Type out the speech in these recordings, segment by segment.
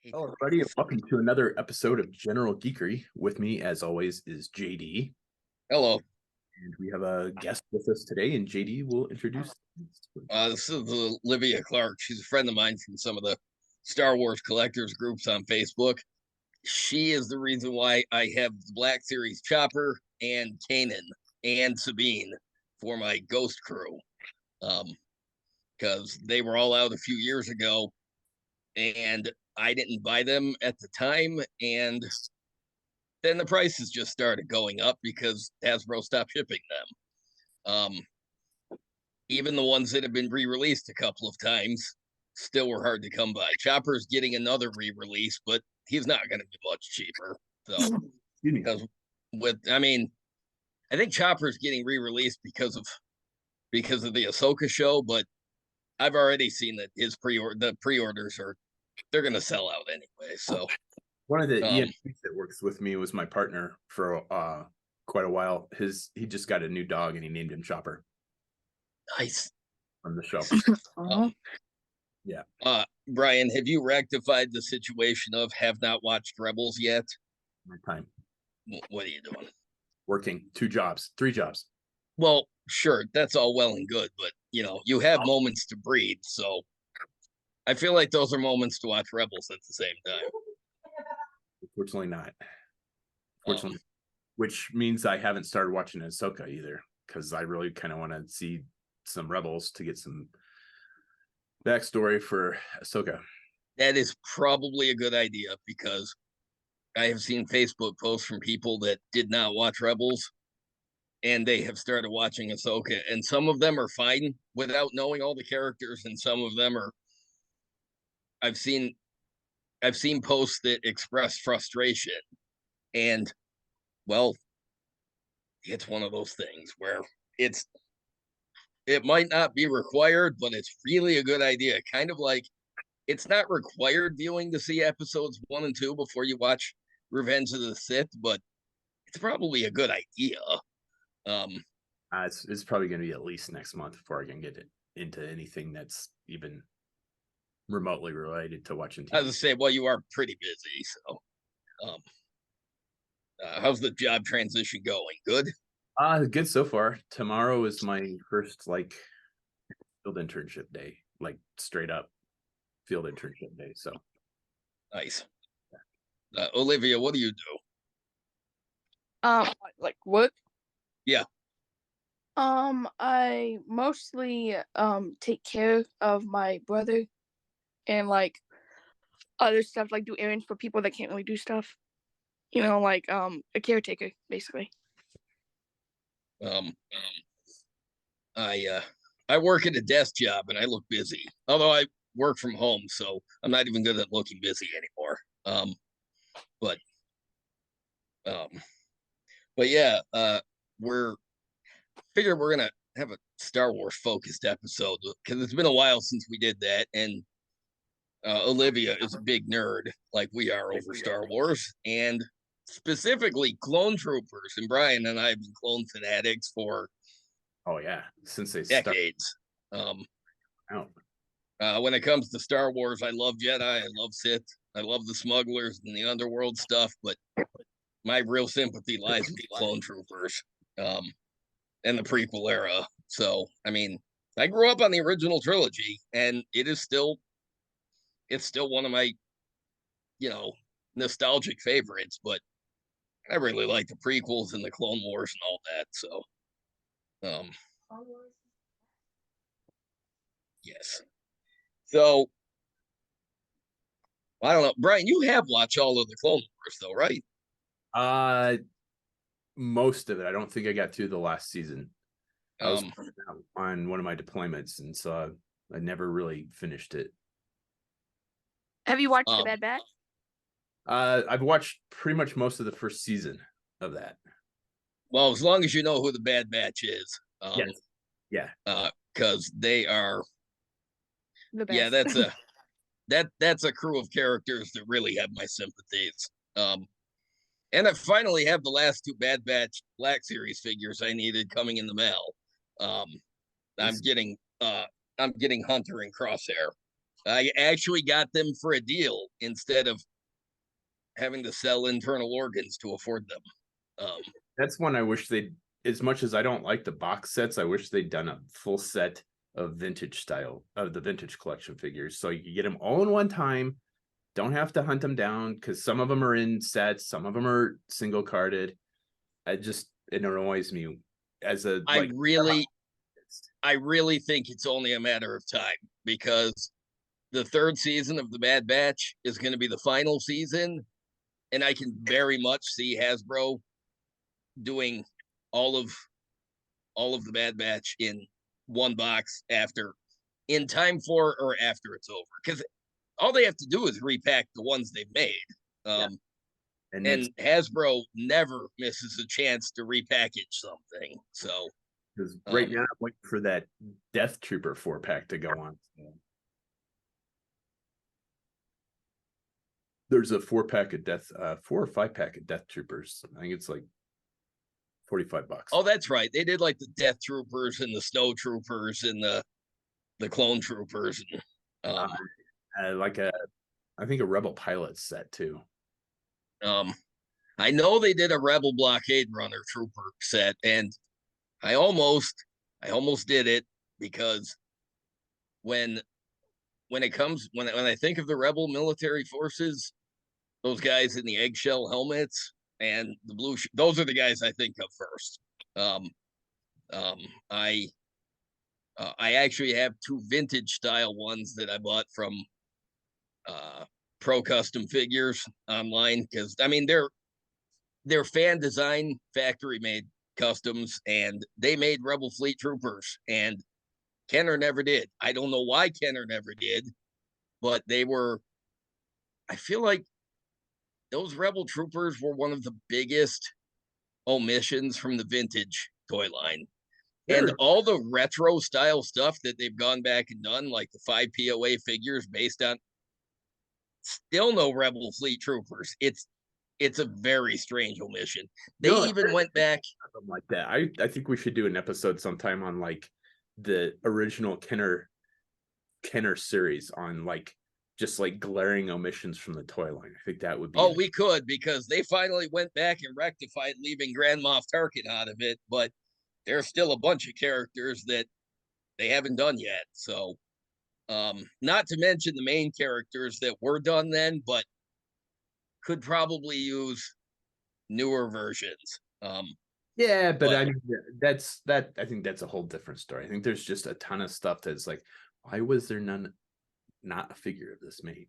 Hey, Hello, Cody. everybody, and welcome to another episode of General Geekery. With me, as always, is JD, Hello. and we have a guest with us today, and JD will introduce. This is Olivia Clark. She's a friend of mine from some of the Star Wars collectors groups on Facebook. She is the reason why I have the Black Series Chopper and Kanan and Sabine for my Ghost crew. Because they were all out a few years ago, and I didn't buy them at the time, and then the prices just started going up because Hasbro stopped shipping them. Even the ones that have been re-released a couple of times still were hard to come by. Chopper's getting another re-release, but he's not going to be much cheaper. So, Excuse me. because I think Chopper's getting re-released because of the Ahsoka show, but I've already seen that the pre-orders they're going to sell out anyway. So, One of the um, EMTs that works with me was my partner for quite a while. He just got a new dog, and he named him Chopper nice. from the show. Um, Yeah, Brian, have you rectified the situation of have not watched Rebels yet? my time What are you doing? working 2 jobs, 3 jobs. Well, sure, that's all well and good, but you have moments to breathe. So I feel like those are moments to watch Rebels at the same time. Unfortunately, not. Um, Fortunately, which means I haven't started watching Ahsoka either, because I really kind of want to see some Rebels to get some backstory for Ahsoka. that is probably a good idea because I have seen Facebook posts from people that did not watch Rebels and they have started watching Ahsoka, and some of them are fine without knowing all the characters, and some of them are. I've seen I've seen posts that express frustration, and well, it's one of those things where it's it might not be required, but it's really a good idea. Kind of like it's not required viewing to see episodes 1 and 2 before you watch Revenge of the Sith, but it's probably a good idea. Um, It's probably going to be at least next month before I can get it into anything that's even remotely related to watching as I TV. say, well, you are pretty busy, so um, how's the job transition going? Good, Good so far. Tomorrow is my first field internship day, like straight up field internship day. So nice. Olivia, what do you do? Like what? Yeah, I mostly take care of my brother and like other stuff, like do errands for people that can't really do stuff. Like a caretaker, basically. um, I work at a desk job and I look busy. Although I work from home, so I'm not even good at looking busy anymore. But um, but yeah, we're we're gonna have a Star Wars focused episode because it's been a while since we did that, and Olivia is a big nerd like we are over Star Wars, and specifically clone troopers. And Brian and I have been clone fanatics for oh yeah, since they start decades. Um, out. when it comes to Star Wars, I love Jedi, I love Sith, I love the smugglers and the underworld stuff, but my real sympathy lies with the clone troopers and the prequel era. So, I mean, I grew up on the original trilogy, and it's still one of my you know nostalgic favorites. But I really like the prequels and the Clone Wars and all that. So, um, yes. So I don't know, Brian. You have watched all of the Clone Wars, though, right? Uh Most of it. I don't think I got through the last season. I was Um, on one of my deployments, and so I never really finished it. Have you watched The um, Bad Batch? I've watched pretty much most of the first season of that. well, as long as you know who the Bad Batch is, Yes. Yeah. because they are, The yeah, best. that's a crew of characters that really have my sympathies. And I finally have the last two Bad Batch Black Series figures I needed coming in the mail. Um, I'm Nice. getting I'm getting Hunter and Crosshair. I actually got them for a deal instead of having to sell internal organs to afford them. That's one I wish they'd, as much as I don't like the box sets, I wish they'd done a full set of vintage style of the vintage collection figures. So you get them all in one time. Don't have to hunt them down because some of them are in sets, some of them are single carded. It annoys me as a I like. really think it's only a matter of time because the third season of the Bad Batch is going to be the final season, and I can very much see Hasbro doing all of the Bad Batch in one box in time for or after it's over, because all they have to do is repack the ones they've made. And Hasbro never misses a chance to repackage something. So because right now I'm waiting for that Death Trooper 4-pack to go on. There's a 4-pack of 4 or 5-pack of Death Troopers. I think it's like $45. Oh, that's right. They did like the Death Troopers and the Snow Troopers and the Clone Troopers. And, I think a Rebel Pilot set too. I know they did a Rebel Blockade Runner Trooper set, and I almost did it because when I think of the Rebel military forces, those guys in the eggshell helmets and the blue, those are the guys I think of first. I actually have 2 vintage style ones that I bought from Pro Custom Figures online, because I mean they're fan design factory made customs, and they made Rebel Fleet Troopers, and Kenner never did. I don't know why Kenner never did, but I feel like those Rebel Troopers were one of the biggest omissions from the vintage toy line. And all the retro style stuff that they've gone back and done, like the 5 POA figures based on, still no Rebel Fleet Troopers. It's a very strange omission. They even went back something like that. I think we should do an episode sometime on like the original Kenner series on like just like glaring omissions from the toy line. I think that would be. Oh, we could, because they finally went back and rectified leaving Grand Moff Tarkin out of it, but there's still a bunch of characters that they haven't done yet. So, not to mention the main characters that were done then, but could probably use newer versions. Yeah, but I mean I think that's a whole different story. I think there's just a ton of stuff that's like, why was there not a figure of this made?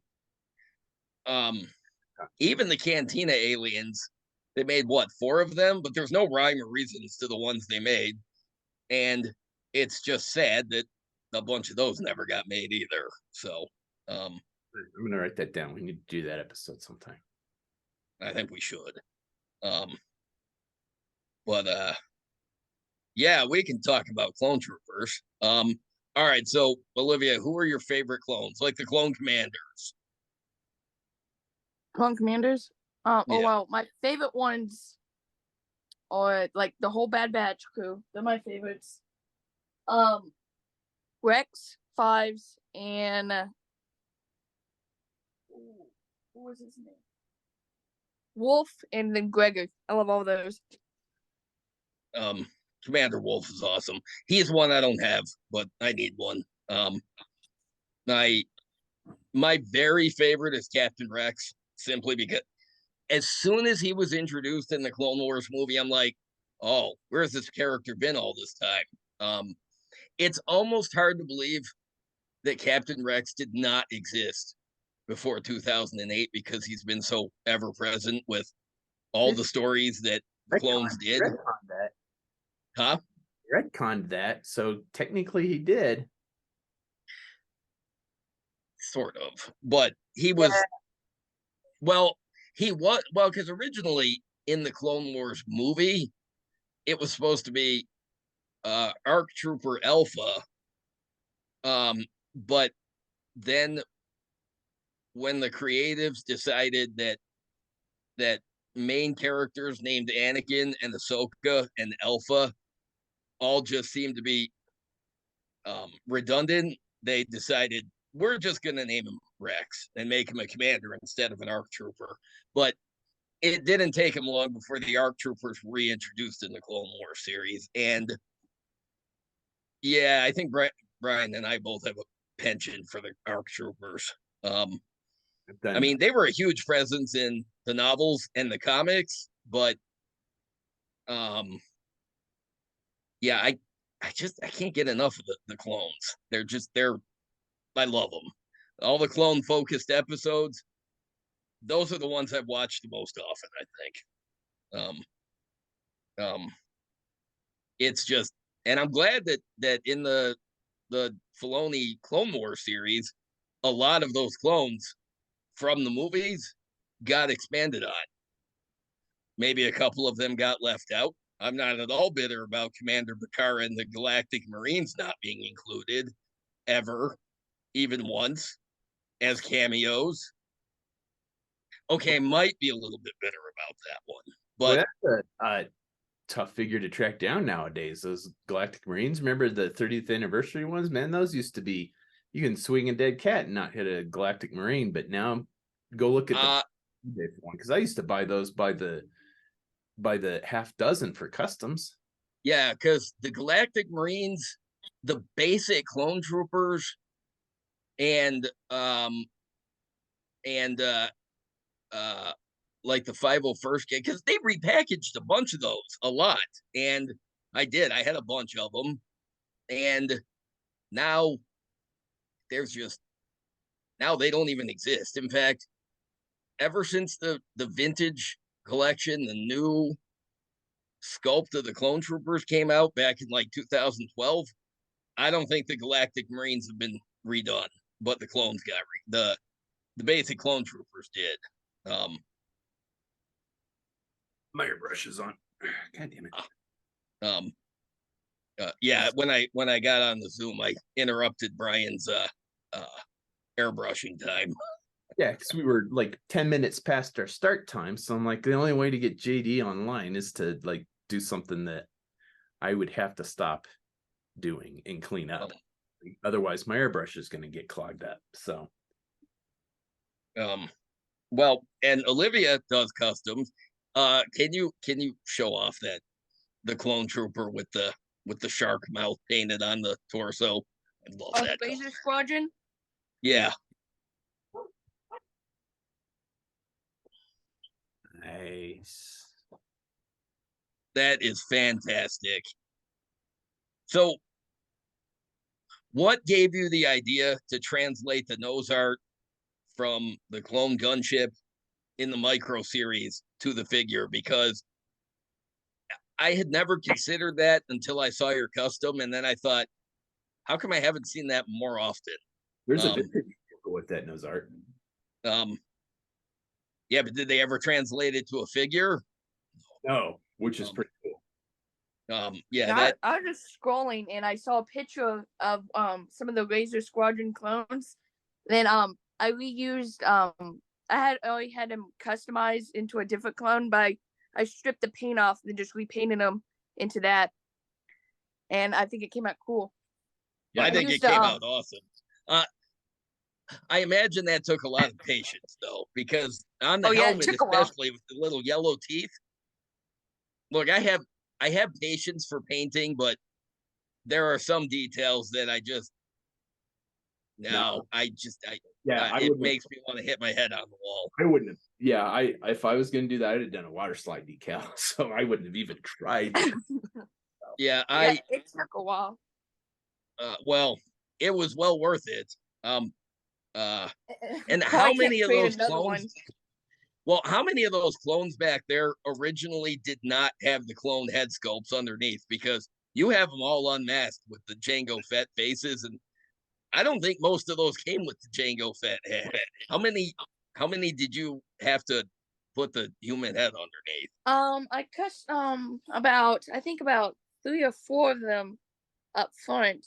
Even the Cantina aliens, they made what, 4 of them, but there's no rhyme or reasons to the ones they made, and it's just sad that a bunch of those never got made either. So, I'm gonna write that down. We need to do that episode sometime. I think we should. But yeah, we can talk about Clone Troopers. All right, so Olivia, who are your favorite clones? Like the Clone Commanders? Clone Commanders. Yeah. Oh wow, my favorite ones are like the whole Bad Batch crew. They're my favorites. Rex, Fives, and what was his name? Wolf, and then Gregor. I love all those. Commander Wolf is awesome. He's one I don't have, but I need one. My very favorite is Captain Rex, simply because as soon as he was introduced in the Clone Wars movie, I'm like, oh, where's this character been all this time? It's almost hard to believe that Captain Rex did not exist before 2008, because he's been so ever present with all the stories that clones did. That. Huh? Retconned that, so technically he did. Sort of, but he was. Well, because originally in the Clone Wars movie, it was supposed to be ARC Trooper Alpha. But then when the creatives decided that main characters named Anakin and Ahsoka and Alpha all just seemed to be redundant, they decided we're just gonna name him Rex and make him a commander instead of an ARC trooper. But it didn't take him long before the ARC troopers were reintroduced in the Clone Wars series. And yeah, I think Brian and I both have a penchant for the ARC troopers. I mean, they were a huge presence in the novels and the comics, but yeah, I can't get enough of the clones. They're I love them. All the clone focused episodes, those are the ones I've watched the most often, I think. It's just, and I'm glad that in the Filoni Clone Wars series, a lot of those clones from the movies got expanded on. Maybe a couple of them got left out. I'm not at all bitter about Commander Bakara and the Galactic Marines not being included ever, even once, as cameos. Okay, might be a little bit bitter about that one, but well, that's a tough figure to track down nowadays. Those Galactic Marines, remember the 30th anniversary ones? Man, those used to be, you can swing a dead cat and not hit a Galactic Marine, but now go look at the one, because I used to buy those by the half dozen for customs. Yeah, because the Galactic Marines, the basic clone troopers, and and like the 501st game, because they repackaged a bunch of those, a lot. And I had a bunch of them. And now now they don't even exist. In fact, ever since the vintage collection, the new sculpt of the clone troopers came out back in like 2012, I don't think the Galactic Marines have been redone, but the clones got the basic clone troopers did. My airbrush is on. God damn it. Yeah, when I got on the Zoom, I interrupted Brian's airbrushing time. Yeah, because we were like 10 minutes past our start time. So I'm like, the only way to get JD online is to like do something that I would have to stop doing and clean up. Otherwise, my airbrush is going to get clogged up. So, well, and Olivia does customs. Can you show off the clone trooper with the shark mouth painted on the torso? I love that. Laser Squadron. Yeah. nice. That is fantastic. So, what gave you the idea to translate the nose art from the clone gunship in the micro series to the figure? Because I had never considered that until I saw your custom, and then I thought, how come I haven't seen that more often? There's a vintage with that nose art. Yeah, but did they ever translate it to a figure? No, which is pretty cool. Yeah, I was just scrolling and I saw a picture of some of the Razor Squadron clones. Then I reused I already had them customized into a different clone, but I stripped the paint off and just repainted them into that. And I think it came out cool. Yeah, I think it came out awesome. I imagine that took a lot of patience though, because on the helmet, especially with the little yellow teeth. Look, I have patience for painting, but there are some details that it makes me want to hit my head on the wall. I wouldn't have. Yeah, if I was going to do that, I'd have done a water slide decal, so I wouldn't have even tried. Yeah, it took a while. Well, it was well worth it. And how many of those clones? Well, how many of those clones back there originally did not have the clone head sculpts underneath? Because you have them all unmasked with the Jango Fett faces, and I don't think most of those came with the Jango Fett head. How many did you have to put the human head underneath? I custom about 3 or 4 of them up front,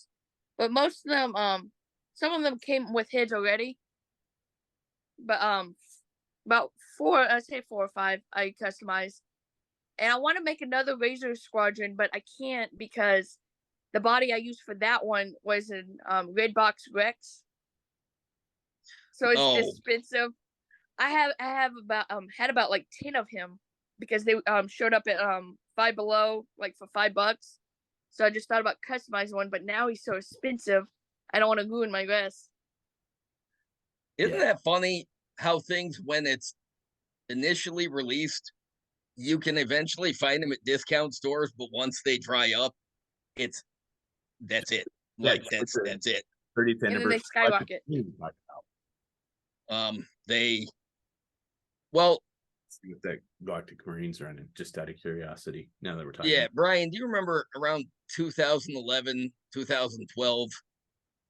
but most of them some of them came with heads already. But about 4, I'd say 4 or 5 I customized. And I want to make another Razor Squadron, but I can't because the body I used for that one was an Red Box Rex. so it's Oh, expensive. I have about had about like 10 of him because they showed up at Five Below like for $5. So I just thought about customizing one, but now he's so expensive. I don't want to ruin my dress. isn't Yeah. that funny how things, when it's initially released, you can eventually find them at discount stores, but once they dry up, it's that's it. Yeah, Like that's it. 30th And then they anniversary. skyrocket. They well, With that Galactic Marines running, just out of curiosity. Now that we're talking, yeah, Brian, do you remember around 2011, 2012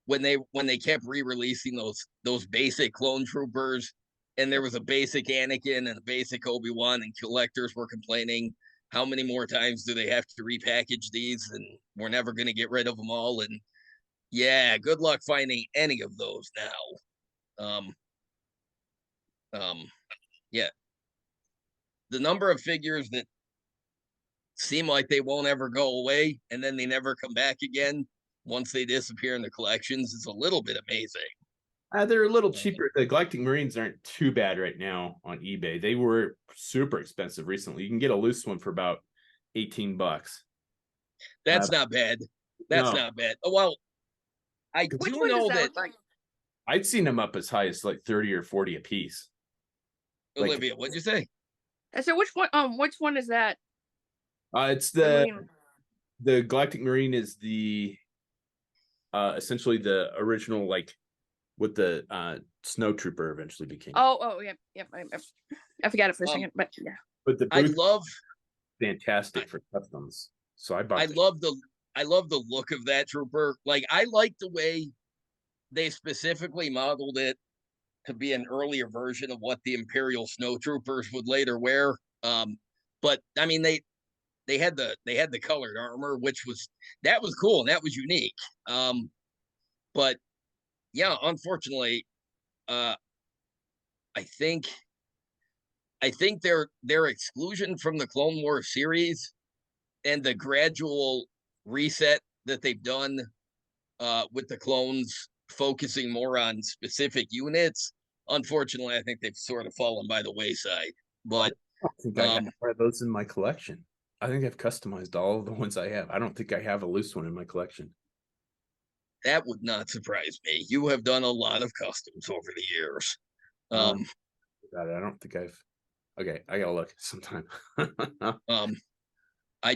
when they kept re-releasing those basic clone troopers, and there was a basic Anakin and a basic Obi-Wan, and collectors were complaining, how many more times do they have to repackage these, and we're never going to get rid of them all. And yeah, good luck finding any of those now. Um yeah, the number of figures that seem like they won't ever go away and then they never come back again once they disappear in the collections is a little bit amazing. they're a little cheaper. The Galactic Marines aren't too bad right now on eBay. They were super expensive recently. You can get a loose one for about $18. That's not bad. That's No, not bad. Oh, well, I Which do one does know that that look like? I'd seen them up as high as like 30 or 40 a piece. Like, Olivia, what'd you say? I said which one is that? it's The the green one. the Galactic Marine is the essentially the original, like what the snow trooper eventually became. Oh, yep. I forgot it for a Um, second, but yeah. But the I boots love fantastic for customs. So I I bought love the I love the look of that trooper. Like I like the way they specifically modeled it to be an earlier version of what the Imperial snow troopers would later wear. But I mean they had the colored armor, which was that was cool and that was unique. But yeah, unfortunately, uh, I think I think their exclusion from the Clone Wars series and the gradual reset that they've done with the clones focusing more on specific units. Unfortunately, I think they've sort of fallen by the wayside. But I don't think I have one of those in my collection. I think I've customized all of the ones I have. I don't think I have a loose one in my collection. that would not surprise me. You have done a lot of customs over the years. Um, I don't think I've. Okay, I gotta look sometime. um, I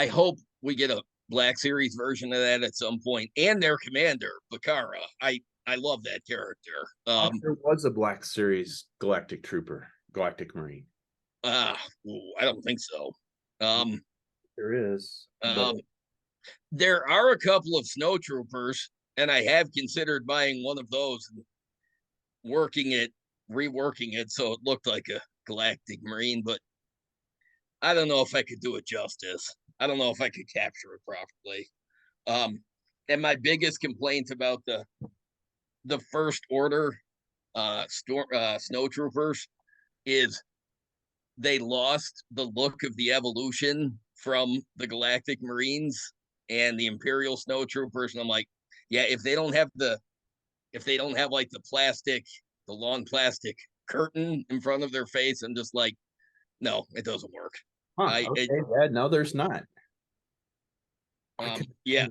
hope we get a Black Series version of that at some point, and their commander, Bakara. I love that character. There was a Black Series Galactic Trooper, Galactic Marine. I don't think so. There is. Um, there are a couple of snow troopers, and I have considered buying one of those and reworking it so it looked like a Galactic Marine, but I don't know if I could do it justice. I don't know if I could capture it properly. And my biggest complaint about the first order snow troopers is they lost the look of the evolution from the Galactic Marines and the Imperial snow troopers. And I'm like, yeah, if they don't have like the long plastic curtain in front of their face, I'm just like, no, it doesn't work. Okay, yeah, no, there's not. Yeah.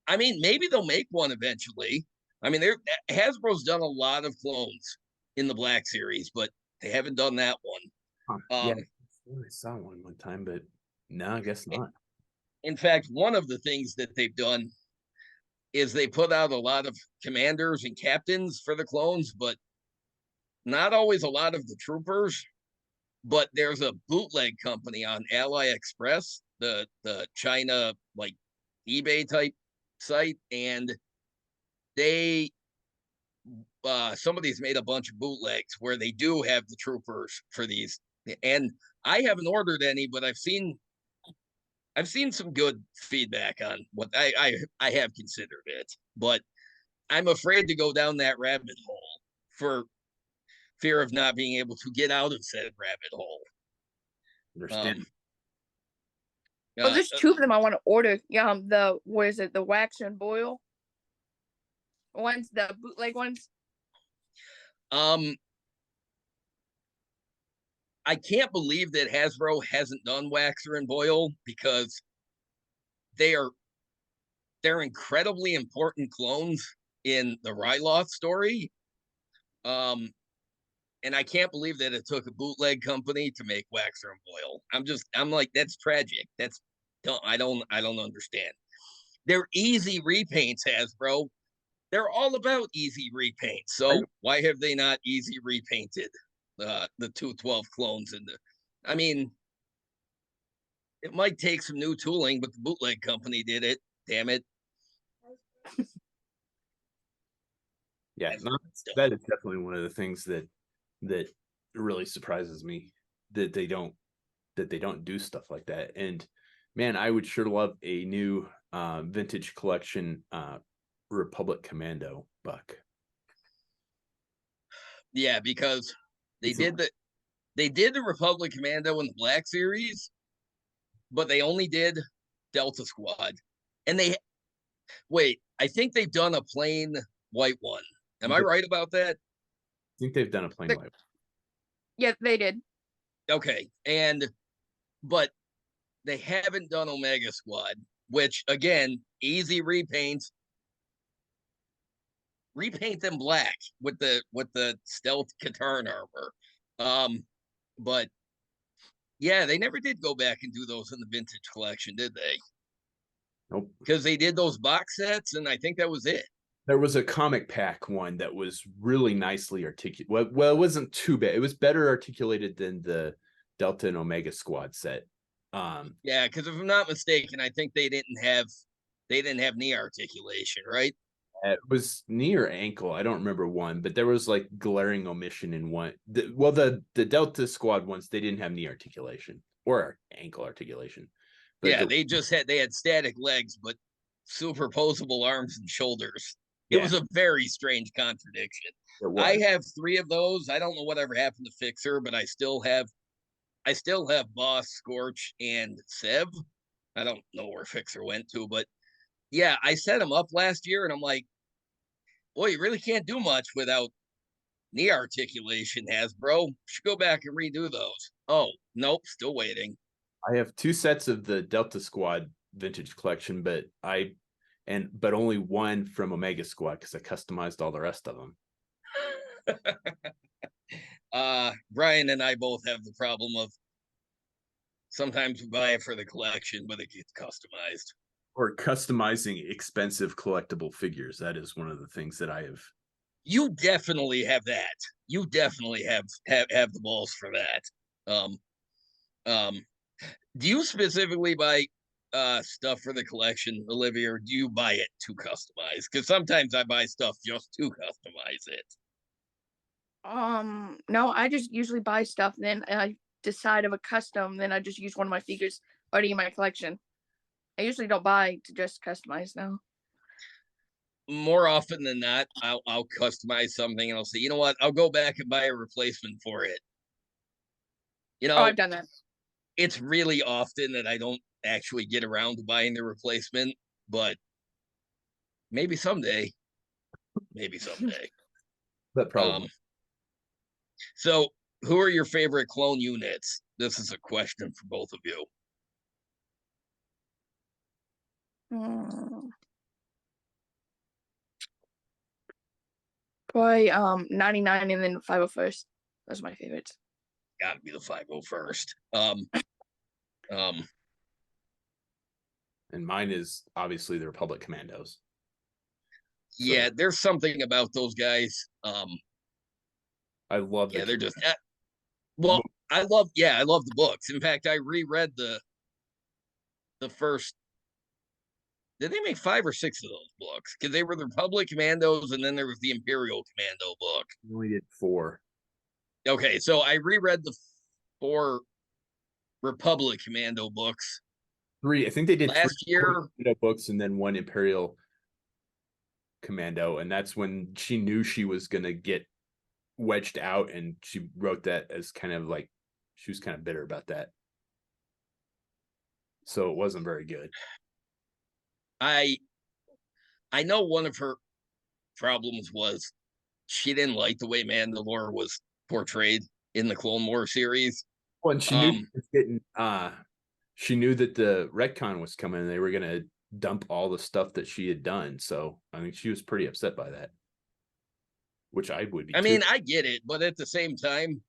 I mean, maybe they'll make one eventually. I mean, Hasbro's done a lot of clones in the Black Series, but they haven't done that one. Yeah, I saw one time, but no, I guess not. In fact, one of the things that they've done is they put out a lot of commanders and captains for the clones, but not always a lot of the troopers. But there's a bootleg company on Ally Express, the China like eBay type site, and they somebody's made a bunch of bootlegs where they do have the troopers for these. And I haven't ordered any, but I've seen some good feedback on what I have considered it, but I'm afraid to go down that rabbit hole for fear of not being able to get out of said rabbit hole. Understand. There's two of them I want to order. Yeah, what is it? The wax and boil. ones, the bootleg ones. Um, I can't believe that Hasbro hasn't done Waxer and Boyle because they are they're incredibly important clones in the Ryloth story. Um, and I can't believe that it took a bootleg company to make Waxer and Boyle. I'm like, that's tragic. I don't understand. They're easy repaints, Hasbro. They're all about easy repaints. So why have they not easy repainted the 212 clones? I mean, it might take some new tooling, but the bootleg company did it. Damn it. Yeah, that is definitely one of the things that really surprises me, that they don't do stuff like that. And man, I would sure love a new vintage collection Republic Commando buck. Yeah, because they did the Republic Commando in the Black Series, but they only did Delta Squad. And I think they've done a plain white one. Am I right about that? I think they've done a plain white. Yeah, they did. Okay. But they haven't done Omega Squad, which again, easy repaints. Repaint them black with the stealth Katarn armor. But yeah, they never did go back and do those in the vintage collection, did they? Nope. Because they did those box sets, and I think that was it. There was a comic pack one that was really nicely articulated. Well, it wasn't too bad. It was better articulated than the Delta and Omega Squad set. Yeah, because if I'm not mistaken, I think they didn't have knee articulation, right? It was knee or ankle. I don't remember one, but there was like glaring omission in one. The Delta Squad ones, they didn't have knee articulation or ankle articulation. But yeah, they had static legs, but superposable arms and shoulders. It was a very strange contradiction. I have 3 of those. I don't know whatever happened to Fixer, but I still have Boss, Scorch, and Sev. I don't know where Fixer went to, but yeah, I set them up last year, and I'm like, boy, you really can't do much without knee articulation, Hasbro. Should go back and redo those. Oh, nope, still waiting. I have 2 sets of the Delta Squad vintage collection, but only one from Omega Squad because I customized all the rest of them. Brian and I both have the problem of sometimes we buy it for the collection, but it gets customized. Or customizing expensive collectible figures. That is one of the things that I have. You definitely have that. You definitely have the balls for that. Do you specifically buy stuff for the collection, Olivia, or do you buy it to customize? Because sometimes I buy stuff just to customize it. No, I just usually buy stuff, then I decide of a custom, then I just use one of my figures already in my collection. I usually don't buy to just customize now. More often than not, I'll customize something and I'll say, you know what, I'll go back and buy a replacement for it. You know, I've done that. It's really often that I don't actually get around to buying the replacement, but maybe someday. Maybe someday. But probably. So, who are your favorite clone units? This is a question for both of you. Probably 99 and then 501st. Those are my favorites. Gotta be the 501st. And mine is obviously the Republic Commandos. Yeah, there's something about those guys. I love. Yeah, they're just. Well, I love the books. In fact, I reread the first. Did they make 5 or 6 of those books? Because they were the Republic Commandos, and then there was the Imperial Commando book. We only did 4. Okay, so I reread the 4 Republic Commando books. 3. I think they did last year books and then 1 Imperial Commando, and that's when she knew she was gonna get wedged out, and she wrote that as kind of like she was kind of bitter about that. So it wasn't very good. I know one of her problems was she didn't like the way Mandalore was portrayed in the Clone Wars series. Well, and she knew she was getting she knew that the retcon was coming and they were gonna dump all the stuff that she had done. So I mean she was pretty upset by that. Which I would be I too. mean, I get it, but at the same time,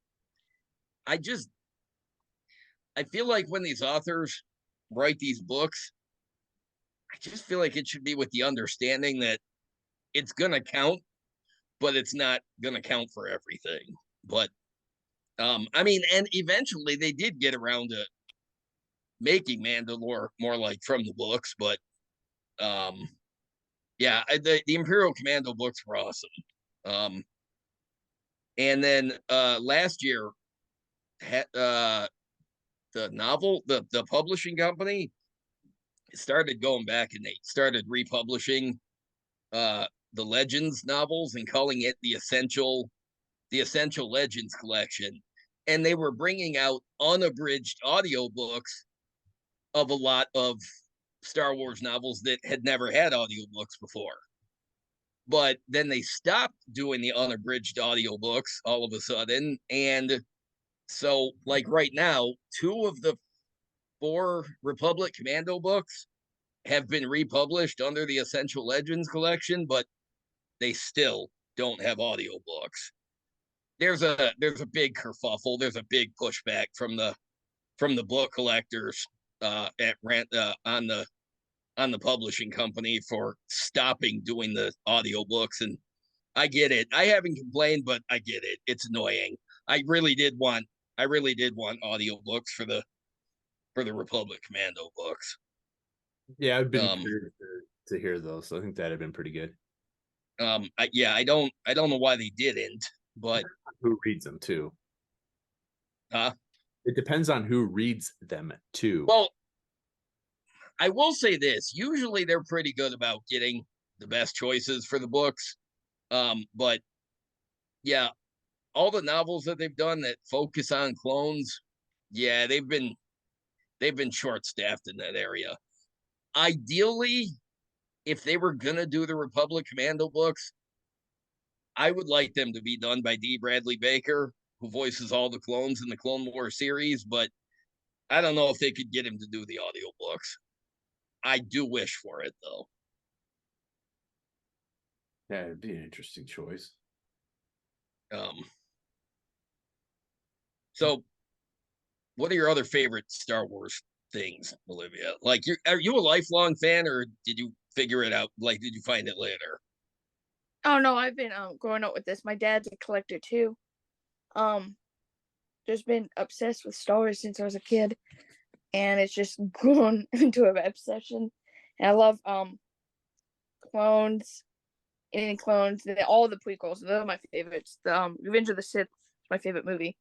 I feel like when these authors write these books, I just feel like it should be with the understanding that it's gonna count, but it's not gonna count for everything. But I mean, and eventually they did get around to making Mandalore more like from the books, but yeah, the Imperial Commando books were awesome. And then last year, the novel, the publishing company started going back and they started republishing the Legends novels and calling it the Essential Legends collection. And they were bringing out unabridged audiobooks of a lot of Star Wars novels that had never had audiobooks before. But then they stopped doing the unabridged audiobooks all of a sudden. And so, like right now, 2 of the 4 Republic Commando books have been republished under the Essential Legends collection, but they still don't have audiobooks. There's a big kerfuffle. There's a big pushback from the book collectors at rent on the publishing company for stopping doing the audiobooks. And I get it. I haven't complained, but I get it. It's annoying. I really did want audiobooks for the Republic Commando books. Yeah, I've been curious to hear those. So I think that'd have been pretty good. I don't know why they didn't, but who reads them too? Huh? It depends on who reads them too. Well, I will say this. Usually they're pretty good about getting the best choices for the books. But yeah, all the novels that they've done that focus on clones, yeah, they've been short-staffed in that area. Ideally, if they were gonna do the Republic Commando books, I would like them to be done by D. Bradley Baker, who voices all the clones in the Clone Wars series, but I don't know if they could get him to do the audiobooks. I do wish for it though. Yeah, it'd be an interesting choice. So what are your other favorite Star Wars things, Olivia? Like, are you a lifelong fan, or did you figure it out? Like, did you find it later? Oh no, I've been growing up with this. My dad's a collector too. Just been obsessed with Star Wars since I was a kid, and it's just grown into an obsession. And I love clones, Alien Clones, and all the prequels. They're my favorites. The Revenge of the Sith is my favorite movie.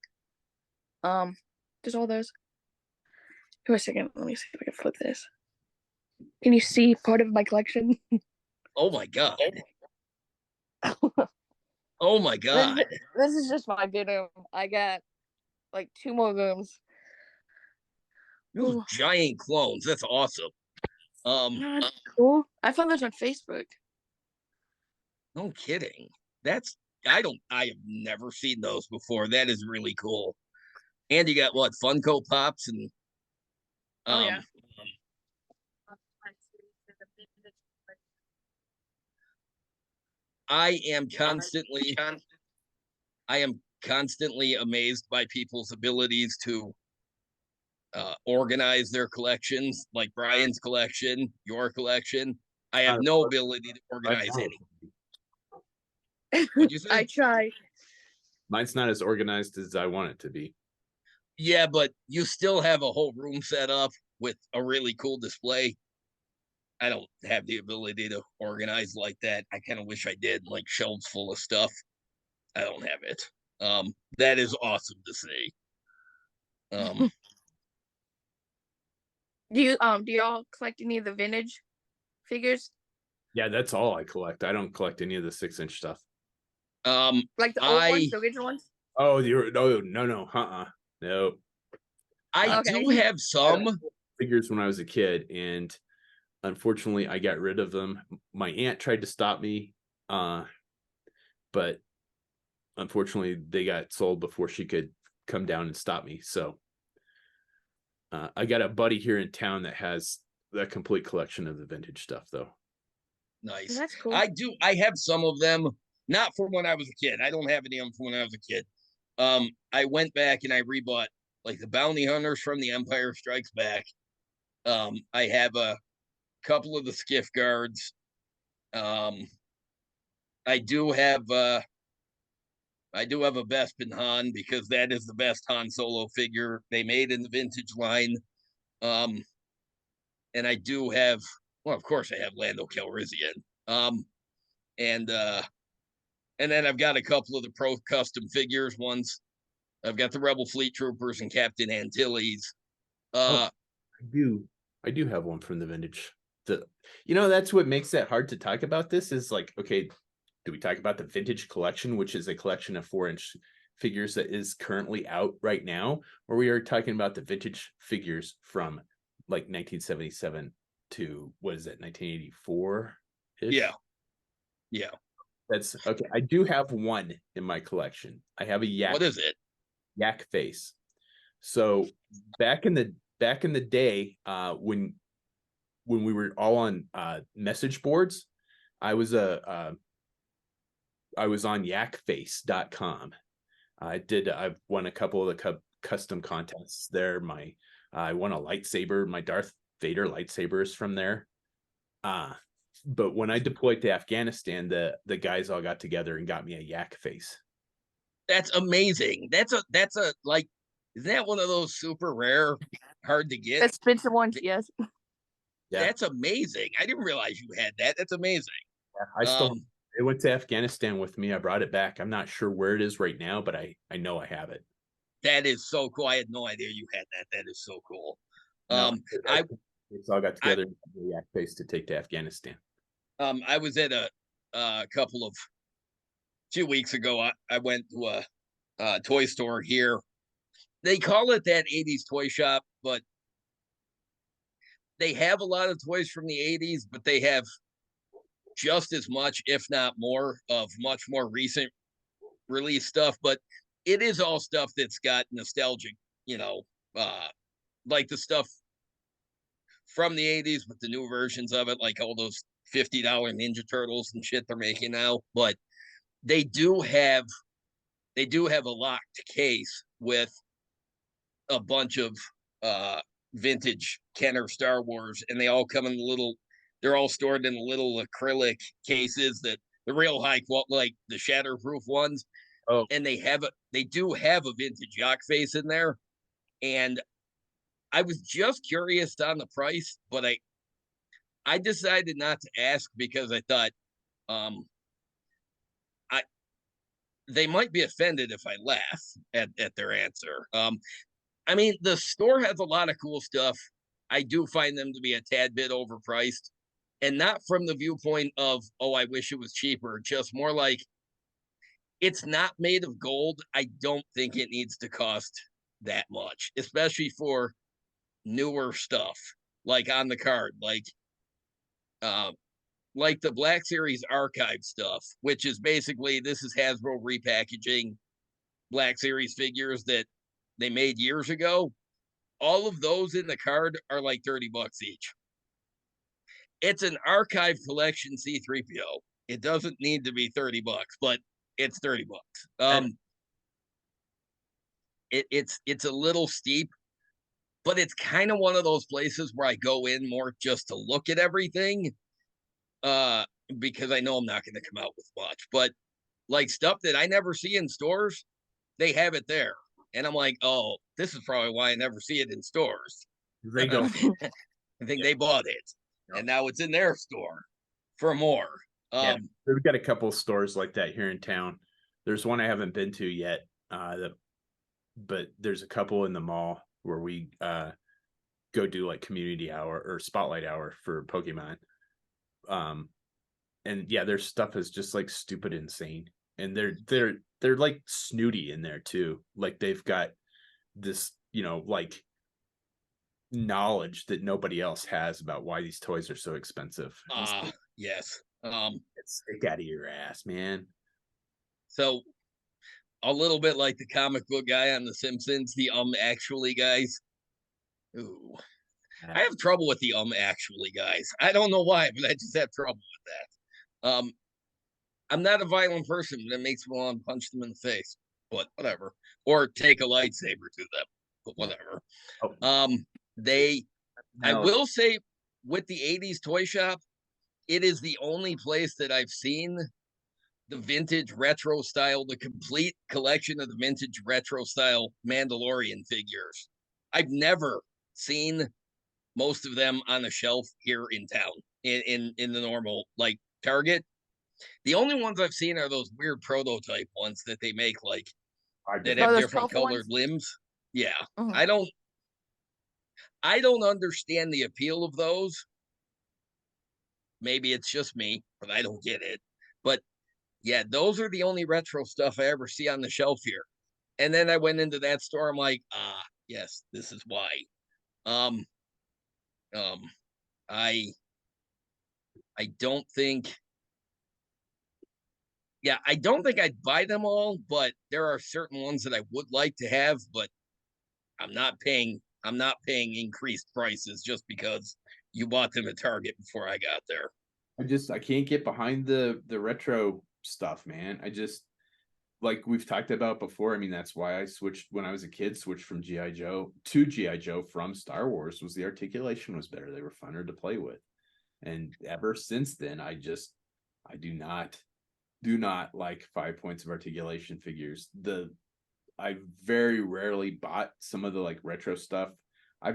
Just all those. For a second, let me see if I can flip this. Can you see part of my collection? Oh my god! Oh my god! This is just my bedroom. I got like 2 more rooms. Those giant clones. That's awesome. That's cool. I found those on Facebook. No kidding. I have never seen those before. That is really cool. And you got what, Funko Pops and Oh yeah. I am constantly amazed by people's abilities to organize their collections, like Brian's collection, your collection. I have no ability to organize any. What'd you say? I try. Mine's not as organized as I want it to be. Yeah, but you still have a whole room set up with a really cool display. I don't have the ability to organize like that. I kind of wish I did, like shelves full of stuff. I don't have it. That is awesome to see. Do y'all collect any of the vintage figures? Yeah, that's all I collect. I don't collect any of the 6-inch stuff. Like the old ones, the original ones? Oh, no. No. I do have some figures when I was a kid, and unfortunately I got rid of them. My aunt tried to stop me But unfortunately they got sold before she could come down and stop me. So I got a buddy here in town that has a complete collection of the vintage stuff though. Nice. That's cool. I have some of them, not from when I was a kid. I don't have any of them from when I was a kid. I went back and I rebought like the bounty hunters from The Empire Strikes Back. I have a couple of the skiff guards. I do have a Bespin Han because that is the best Han Solo figure they made in the vintage line. And I do have, well, of course I have Lando Calrissian. And then I've got a couple of the pro custom figures. I've got the Rebel Fleet Troopers and Captain Antilles. I do have one from the vintage. That's what makes that hard to talk about. This is like, okay, do we talk about the vintage collection, which is a collection of 4-inch figures that is currently out right now, or we are talking about the vintage figures from like 1977 to what is it, 1984? Yeah. That's okay. I do have one in my collection. I have a yak. What is it? Yak face. So back in the day, when we were all on message boards, I was on yakface.com. I've won a couple of the custom contests there. I won a lightsaber. My Darth Vader lightsaber is from there. But when I deployed to Afghanistan, the guys all got together and got me a yak face. That's amazing. That's a like, isn't that one of those super rare, hard to get? Expensive ones, yes. Yeah. That's amazing. I didn't realize you had that. That's amazing. Yeah, it went to Afghanistan with me. I brought it back. I'm not sure where it is right now, but I know I have it. That is so cool. I had no idea you had that. That is so cool. It's all got together in the yak face to take to Afghanistan. I was at a couple of 2 weeks ago. I went to a toy store here. They call it that 80s toy shop, but they have a lot of toys from the 80s, but they have just as much, if not more, of much more recent release stuff. But it is all stuff that's got nostalgic, like the stuff from the 80s, but the new versions of it, like all those $50 Ninja Turtles and shit they're making now. But they do have a locked case with a bunch of vintage Kenner Star Wars, and they all come in they're all stored in little acrylic cases that the real high quality, like the shatterproof ones. Oh, and they do have a vintage yak face in there. And I was just curious on the price, but I decided not to ask because I thought they might be offended if I laugh at their answer. I mean, the store has a lot of cool stuff. I do find them to be a tad bit overpriced, and not from the viewpoint of, oh, I wish it was cheaper, just more like it's not made of gold. I don't think it needs to cost that much, especially for newer stuff, like on the card, like the Black Series archive stuff, which is basically, this is Hasbro repackaging Black Series figures that they made years ago. All of those in the card are like $30 each. It's an archive collection C3PO. It doesn't need to be $30, but it's $30. It's a little steep, but it's kind of one of those places where I go in more just to look at everything, because I know I'm not going to come out with much. But like stuff that I never see in stores, they have it there. And I'm like, oh, this is probably why I never see it in stores. They go. I think they bought it, and now it's in their store for more. We've got a couple of stores like that here in town. There's one I haven't been to yet, but there's a couple in the mall where we go do like community hour or spotlight hour for Pokemon. And yeah, their stuff is just like stupid insane, and they're like snooty in there too. Like they've got this, like knowledge that nobody else has about why these toys are so expensive. Yes. Stick out of your ass, man. So a little bit like the comic book guy on The Simpsons, the actually guys. Ooh, I have trouble with the actually guys. I don't know why, but I just have trouble with that. I'm not a violent person, but it makes me want to punch them in the face. But whatever, or take a lightsaber to them. But whatever. Oh, They, I no. will say, with the '80s toy shop, it is the only place that I've seen the vintage retro style, the complete collection of the vintage retro style Mandalorian figures. I've never seen most of them on a shelf here in town in the normal like Target. The only ones I've seen are those weird prototype ones that they make like that Oh, have those different colorful colored ones. limbs. Yeah. Mhm. I don't understand the appeal of those. Maybe it's just me, but I don't get it. But yeah, those are the only retro stuff I ever see on the shelf here. And then I went into that store. I'm like, yes, this is why. Um, um, I I don't think, yeah, I don't think I'd buy them all, but there are certain ones that I would like to have, but I'm not paying increased prices just because you bought them at Target before I got there. I can't get behind the retro stuff, man. I just like we've talked about before. I mean, that's why I switched when I was a kid, switched from GI Joe to GI Joe from Star Wars. Was the articulation was better. They were funner to play with, and ever since then, I do not like 5 points of articulation figures. I very rarely bought some of the like retro stuff. I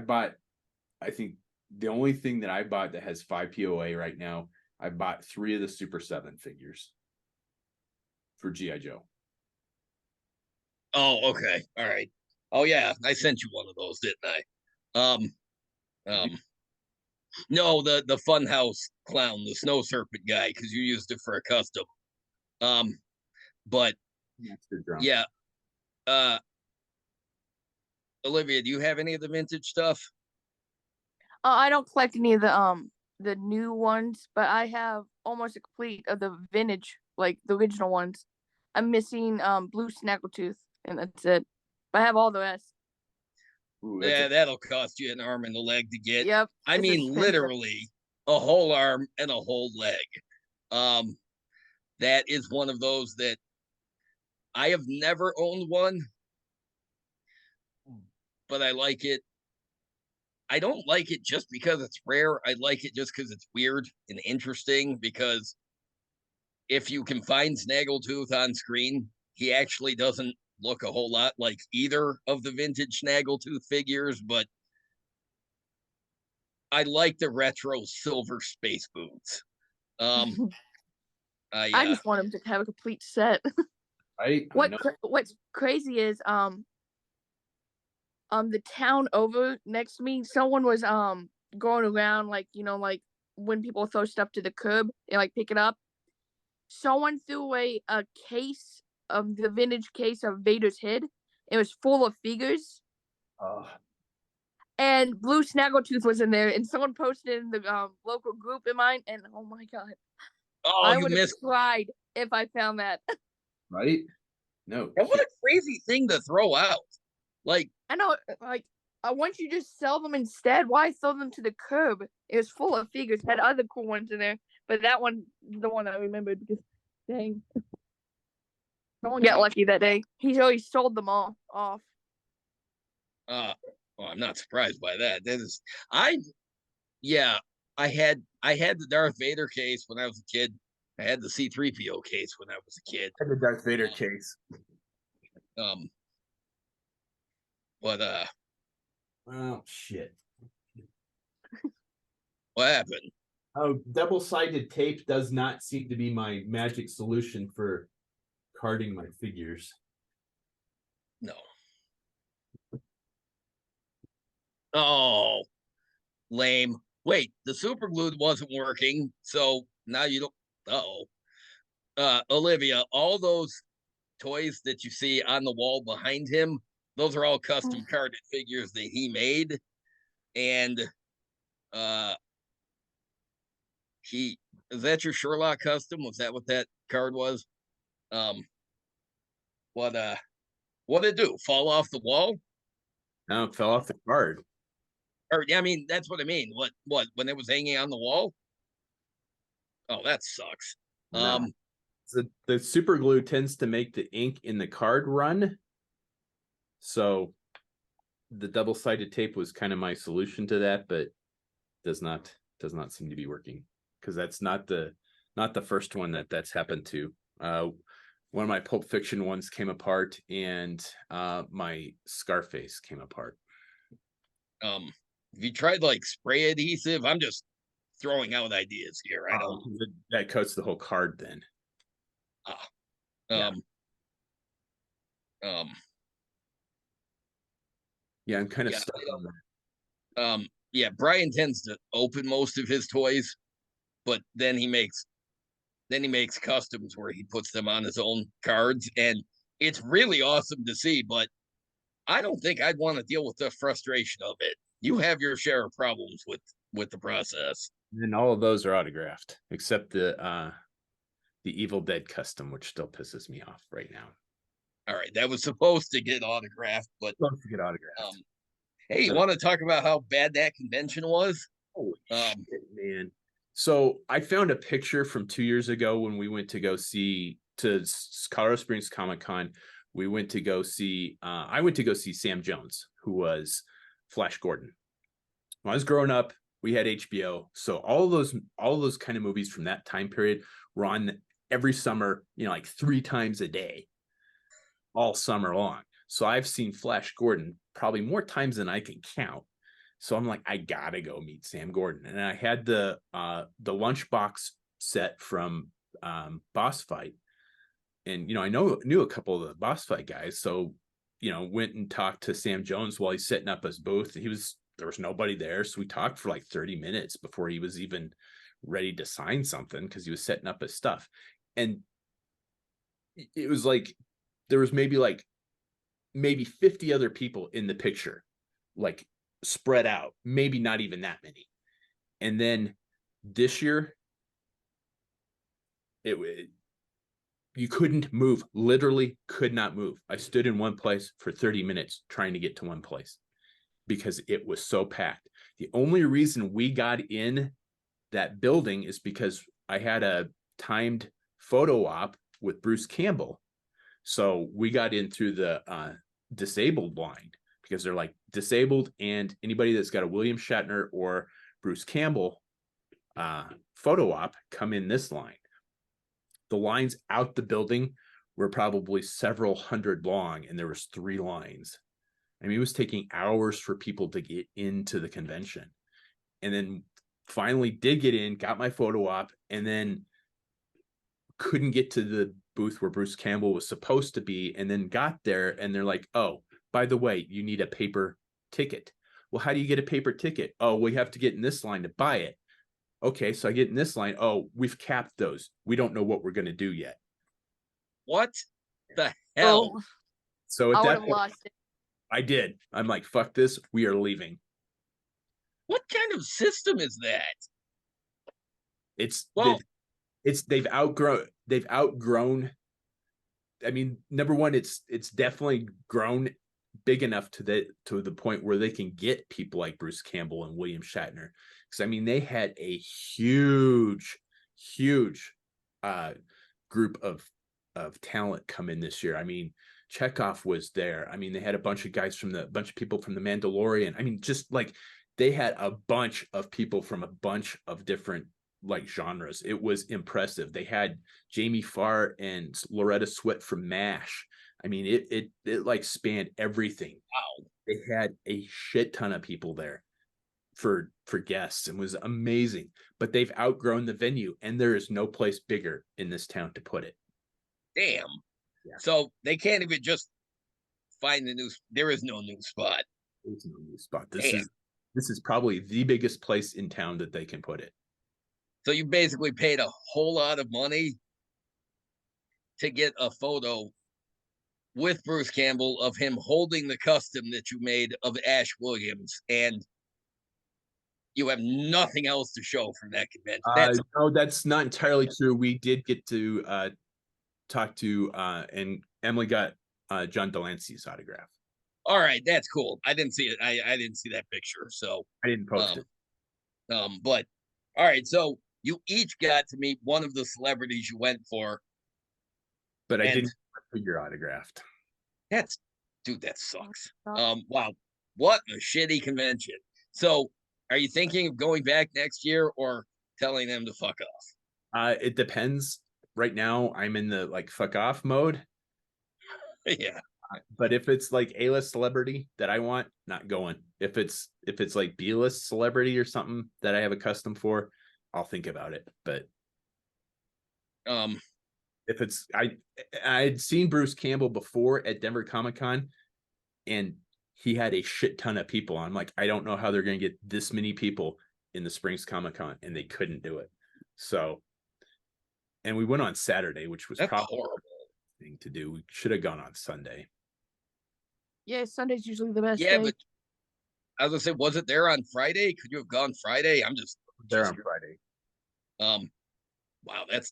think the only thing that I bought that has 5 POA right now, I bought 3 of the Super 7 figures for GI Joe. Oh, okay. All right. Oh yeah, I sent you one of those, didn't I? Um, um, no, the Funhouse clown, the snow serpent guy, because you used it for a custom. Um, but Master Drum. yeah, uh, Olivia, do you have any of the vintage stuff? I don't collect any of the new ones, but I have almost a complete of the vintage, like the original ones. I'm missing Blue Snaggletooth, and that's it. But I have all the rest. Ooh, that's a Yeah, that'll cost you an arm and a leg to get. Yep, I it's mean, expensive. literally a whole arm and a whole leg. Um, that is one of those that I have never owned one, but I like it. I don't like it just because it's rare. I like it just because it's weird and interesting. Because if you can find Snaggletooth on screen, he actually doesn't look a whole lot like either of the vintage Snaggletooth figures, but I like the retro silver space boots. Um, I I just want him to have a complete set. right. I know. What's crazy is the town over next to me, someone was going around like like when people throw stuff to the curb and like pick it up. Someone threw away a case of the vintage case of Vader's head. It was full of figures, Uh, and Blue Snaggletooth was in there. And someone posted in the local group in mine, and oh my god, oh, I you would have missed. cried if I found that. right. No. And what a crazy thing to throw out. Like, I know, like, why don't you just sell them instead? Why throw them to the curb? It was full of figures. Had other cool ones in there, but that one, the one I remembered because, dang, someone got lucky that day. He's always sold them all off. uh, well, I'm not surprised by that. That is, I, yeah, I had the Darth Vader case when I was a kid. I had the C3PO case when I was a kid. And the Darth Vader case. Um, but Oh shit. what happened? Oh, double-sided tape does not seem to be my magic solution for carding my figures. No. Oh, lame. Wait, the super glue wasn't working, so now you don't. Oh, Olivia, all those toys that you see on the wall behind him, those are all custom carded figures that he made, and uh, he Is that your Sherlock custom? Was that what that card was? What what did it do? Fall off the wall? No, it fell off the card. Or yeah, I mean, that's what I mean. What when it was hanging on the wall? Oh, that sucks. No. The super glue tends to make the ink in the card run. So the double-sided tape was kind of my solution to that, but does not seem to be working, because that's not the first one that's happened to. One of my Pulp Fiction ones came apart, and my Scarface came apart. Have you tried like spray adhesive? I'm just throwing out ideas here. I don't. That coats the whole card then. Yeah. Yeah, I'm kind of stuck on that. Yeah, Brian tends to open most of his toys, but then he makes customs where he puts them on his own cards, and it's really awesome to see. But I don't think I'd want to deal with the frustration of it. You have your share of problems with the process. And all of those are autographed, except the Evil Dead custom, which still pisses me off right now. All right, that was supposed to get autographed, but supposed to get autographed. Hey, you want to talk about how bad that convention was? Holy shit, man. So I found a picture from 2 years ago when we went to go see to Colorado Springs Comic-Con. We went to go see, I went to go see Sam Jones, who was Flash Gordon. When I was growing up, we had HBO. So all those kind of movies from that time period were on every summer, like 3 times a day, all summer long. So I've seen Flash Gordon probably more times than I can count. So I'm like, I gotta go meet Sam Gordon. And I had the lunchbox set from Boss Fight. And I knew a couple of the Boss Fight guys. So, went and talked to Sam Jones while he's setting up his booth. There was nobody there. So we talked for like 30 minutes before he was even ready to sign something, because he was setting up his stuff. And it was like there was maybe 50 other people in the picture, like spread out, maybe not even that many. And then this year, you couldn't move, literally could not move. I stood in one place for 30 minutes trying to get to one place because it was so packed. The only reason we got in that building is because I had a timed photo op with Bruce Campbell. So we got in through the disabled line, because they're like, disabled and anybody that's got a William Shatner or Bruce Campbell photo op come in this line. The lines out the building were probably several hundred long, and there was 3 lines. I mean, it was taking hours for people to get into the convention. And then finally did get in, got my photo op, and then couldn't get to the booth where Bruce Campbell was supposed to be, and then got there and they're like, oh, by the way, you need a paper ticket. Well, how do you get a paper ticket? Oh, we have to get in this line to buy it. Okay, so I get in this line. Oh, we've capped those. We don't know what we're going to do yet. What the hell? Oh, So I at would that have point, lost it. I did. I'm like, fuck this. We are leaving. What kind of system is that? They've outgrown. I mean, number one, it's definitely grown big enough to the point where they can get people like Bruce Campbell and William Shatner. Because I mean, they had a huge group of talent come in this year. I mean, Chekhov was there. I mean, they had a bunch of people from the Mandalorian. I mean, just like they had a bunch of people from a bunch of different like genres. It was impressive. They had Jamie Farr and Loretta Swit from MASH. I mean, it like spanned everything. Wow. They had a shit ton of people there for guests, and was amazing. But they've outgrown the venue, and there is no place bigger in this town to put it. Damn. Yeah. So they can't even just find there is no new spot. There's no new spot. This is probably the biggest place in town that they can put it. So you basically paid a whole lot of money to get a photo with Bruce Campbell of him holding the custom that you made of Ash Williams. And you have nothing else to show from that convention. That's No, that's not entirely true. We did get to talk to and Emily got John Delancey's autograph. all right. That's cool. I didn't see it. I didn't see that picture. So, I didn't post it. But all right. So you each got to meet one of the celebrities you went for. But I and didn't figure autographed. Dude, that sucks. Wow. What a shitty convention. So are you thinking of going back next year or telling them to fuck off? It depends. Right now, I'm in the like fuck off mode. Yeah. But if it's like A-list celebrity that I want, not going. If it's like B-list celebrity or something that I have a custom for, I'll think about it. But if it's I'd seen Bruce Campbell before at Denver Comic-Con, and he had a shit ton of people on. I'm like, I don't know how they're going to get this many people in the Springs Comic-Con, and they couldn't do it. So, and we went on Saturday, which was probably horrible thing to do. We should have gone on Sunday. Yeah, Sunday's usually the best Yeah, day. but I was gonna say, was it there on Friday? Could you have gone Friday? I'm just there on Friday. Wow, that's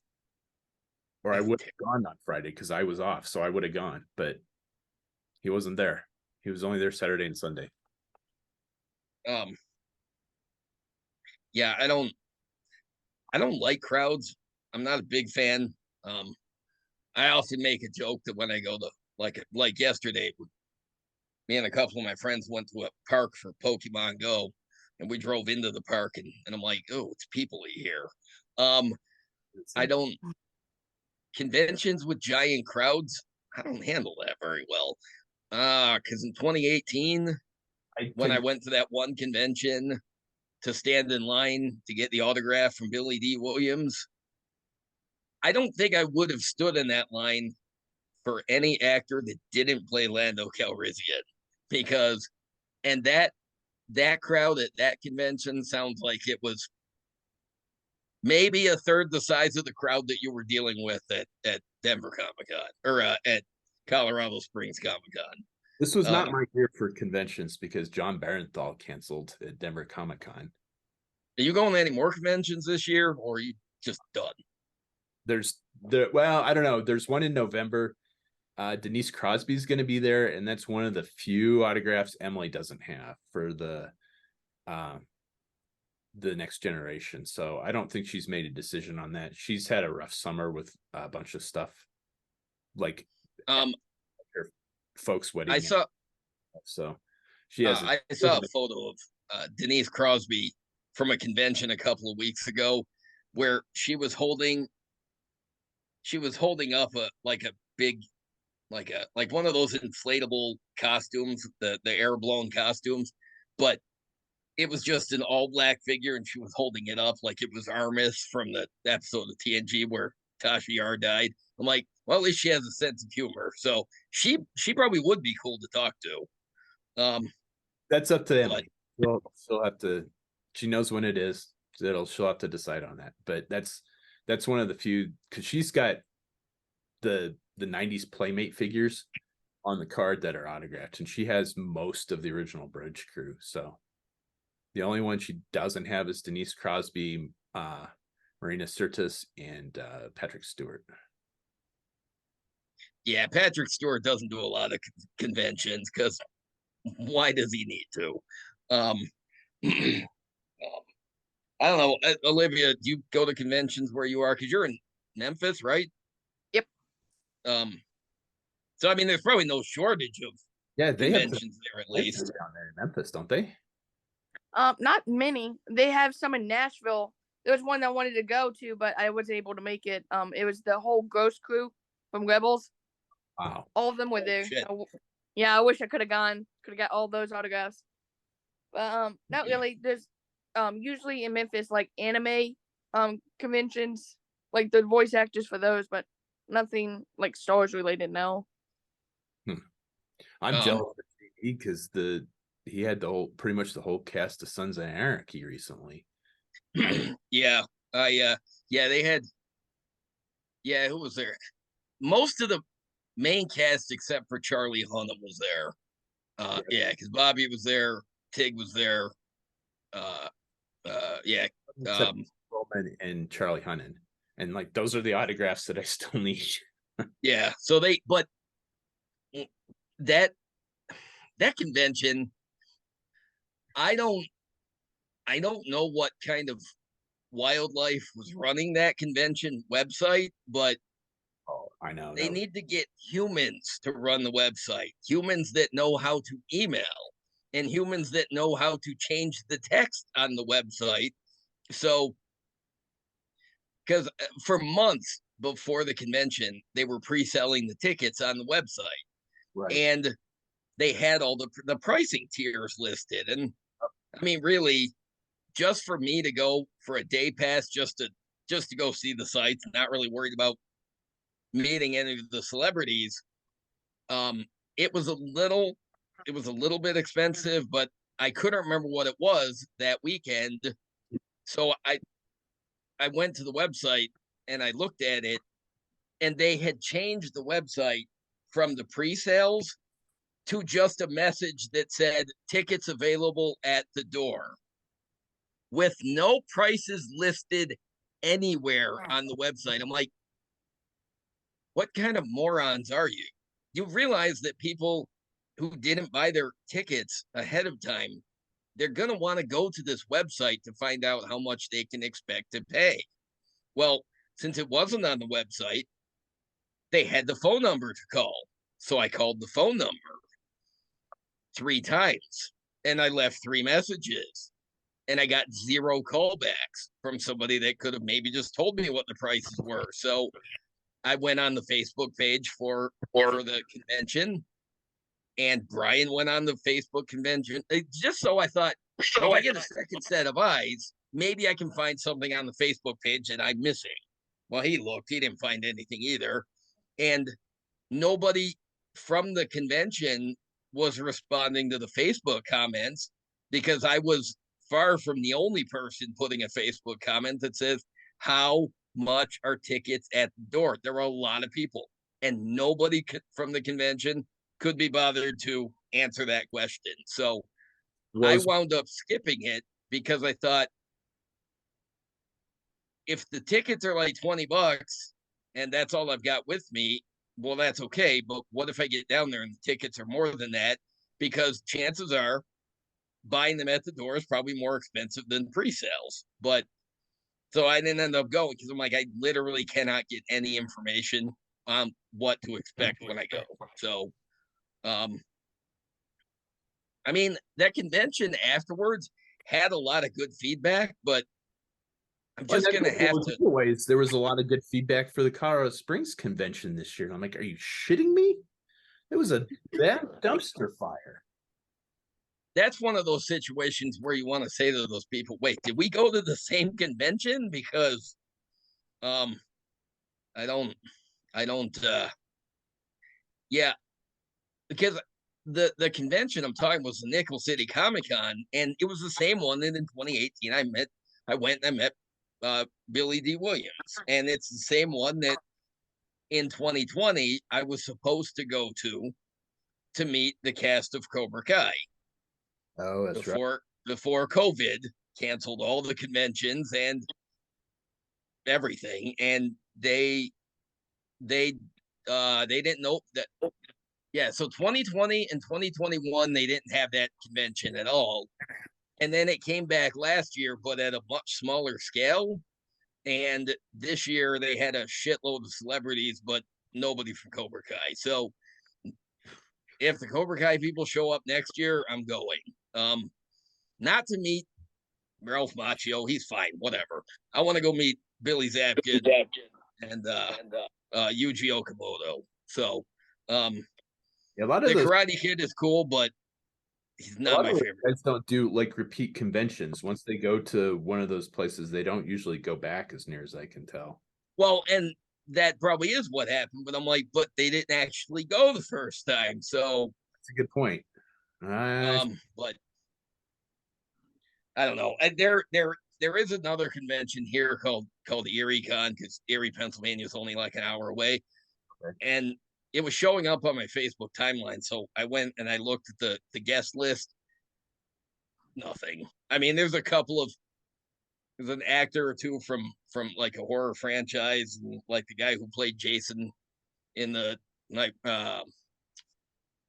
or I would have gone on Friday because I was off, so I would have gone, but he wasn't there. He was only there Saturday and Sunday. Yeah, I don't like crowds. I'm not a big fan. I often make a joke that when I go to like yesterday, me and a couple of my friends went to a park for Pokemon Go, and we drove into the park, and I'm like, oh, it's people here. I don't conventions with giant crowds. I don't handle that very well. Because in 2018, when I went to that one convention to stand in line to get the autograph from Billy D. Williams, I don't think I would have stood in that line for any actor that didn't play Lando Calrissian, because and that crowd at that convention sounds like it was maybe a third the size of the crowd that you were dealing with at Denver Comic-Con or at Colorado Springs Comic-Con. This was not my year for conventions because John Barenthal canceled at Denver Comic-Con. Are you going to any more conventions this year, or are you just done? Well, I don't know. There's one in November. Denise Crosby's going to be there, and that's one of the few autographs Emily doesn't have for the next generation. So I don't think she's made a decision on that. She's had a rough summer with a bunch of stuff, like her folks' wedding. I saw. So she has. I saw a photo of Denise Crosby from a convention a couple of weeks ago, where she was holding up a big, like one of those inflatable costumes, the air blown costumes, but it was just an all black figure, and she was holding it up like it was Armis from the episode of TNG where Tasha Yar died. I'm like, well, at least she has a sense of humor, so she probably would be cool to talk to. That's up to Emily. She'll have to. She knows when it is. She'll have to decide on that. But that's one of the few, because she's got the 90s Playmate figures on the card that are autographed, and she has most of the original Bridge crew. So the only one she doesn't have is Denise Crosby, Marina Sirtis, and Patrick Stewart. Yeah, Patrick Stewart doesn't do a lot of conventions because why does he need to? I don't know. Olivia, do you go to conventions where you are? Because you're in Memphis, right? Yep. So I mean, there's probably no shortage of conventions there at least down there in Memphis, don't they? Not many. They have some in Nashville. There was one I wanted to go to, but I wasn't able to make it. It was the whole Ghost crew from Rebels. Wow. All of them were there. Yeah, I wish I could have gone. Could have got all those autographs. But not really. There's usually in Memphis like anime conventions, like the voice actors for those, but nothing like Star Wars related now. I'm jealous of because he had pretty much the whole cast of Sons of Anarchy recently. Yeah, they had. Yeah, who was there? Most of the main cast except for Charlie Hunnam was there. Yeah, because Bobby was there, Tig was there, Yeah. Except Roman and Charlie Hunnam. And like those are the autographs that I still need. Yeah. But that convention, I don't know what kind of wildlife was running that convention website, but Oh, I know. they need to get humans to run the website, humans that know how to email, and humans that know how to change the text on the website. So, because for months before the convention, they were pre-selling the tickets on the website, Right. and they had all the pricing tiers listed. And I mean, really, just for me to go for a day pass, just to go see the sites, not really worried about meeting any of the celebrities. Um, it was a little bit expensive, but I couldn't remember what it was that weekend. So I went to the website and I looked at it, and they had changed the website from the pre-sales to just a message that said tickets available at the door with no prices listed anywhere on the website. I'm like, what kind of morons are you? You realize that people who didn't buy their tickets ahead of time, they're going to want to go to this website to find out how much they can expect to pay. Well, since it wasn't on the website, they had the phone number to call. So I called the phone number 3 times and I left 3 messages and I got 0 callbacks from somebody that could have maybe just told me what the prices were. So I went on the Facebook page for the convention, and Brian went on the Facebook convention. Just so I thought, well, if I get a second set of eyes, maybe I can find something on the Facebook page that I'm missing. Well, he looked, he didn't find anything either. And nobody from the convention was responding to the Facebook comments because I was far from the only person putting a Facebook comment that says, how much are tickets at the door? There were a lot of people, and nobody from the convention could be bothered to answer that question. So I wound up skipping it because I thought, if the tickets are like $20 and that's all I've got with me, well, that's okay. But what if I get down there and the tickets are more than that? Because chances are buying them at the door is probably more expensive than pre-sales. But so I didn't end up going because I'm like, I literally cannot get any information on what to expect when I go. So, I mean, that convention afterwards had a lot of good feedback, but I'm just going to have to. Anyways, there was a lot of good feedback for the Colorado Springs convention this year. I'm like, are you shitting me? It was a bad dumpster fire. That's one of those situations where you want to say to those people, wait, did we go to the same convention? Because I don't yeah, because the convention I'm talking was the Nickel City Comic Con, and it was the same one that in 2018 I went and I met Billy D. Williams, and it's the same one that in 2020 I was supposed to go to meet the cast of Cobra Kai. Oh, that's right. Before COVID canceled all the conventions and everything, and they didn't know that. Yeah, so 2020 and 2021 they didn't have that convention at all, and then it came back last year, but at a much smaller scale. And this year they had a shitload of celebrities, but nobody from Cobra Kai. So if the Cobra Kai people show up next year, I'm going. Not to meet Ralph Macchio, he's fine, whatever. I want to go meet Billy Zabkin and Yuji Okamoto. So a lot of the Karate Kid is cool, but he's not my favorite. Guys don't do like repeat conventions. Once they go to one of those places, they don't usually go back, as near as I can tell. Well, and that probably is what happened, but I'm like, but they didn't actually go the first time, so that's a good point. But I don't know. And there is another convention here called Erie Con, because Erie, Pennsylvania is only like an hour away. Okay. And it was showing up on my Facebook timeline. So I went and I looked at the guest list. Nothing. I mean, there's a couple of there's an actor or two from like a horror franchise, and like the guy who played Jason in the like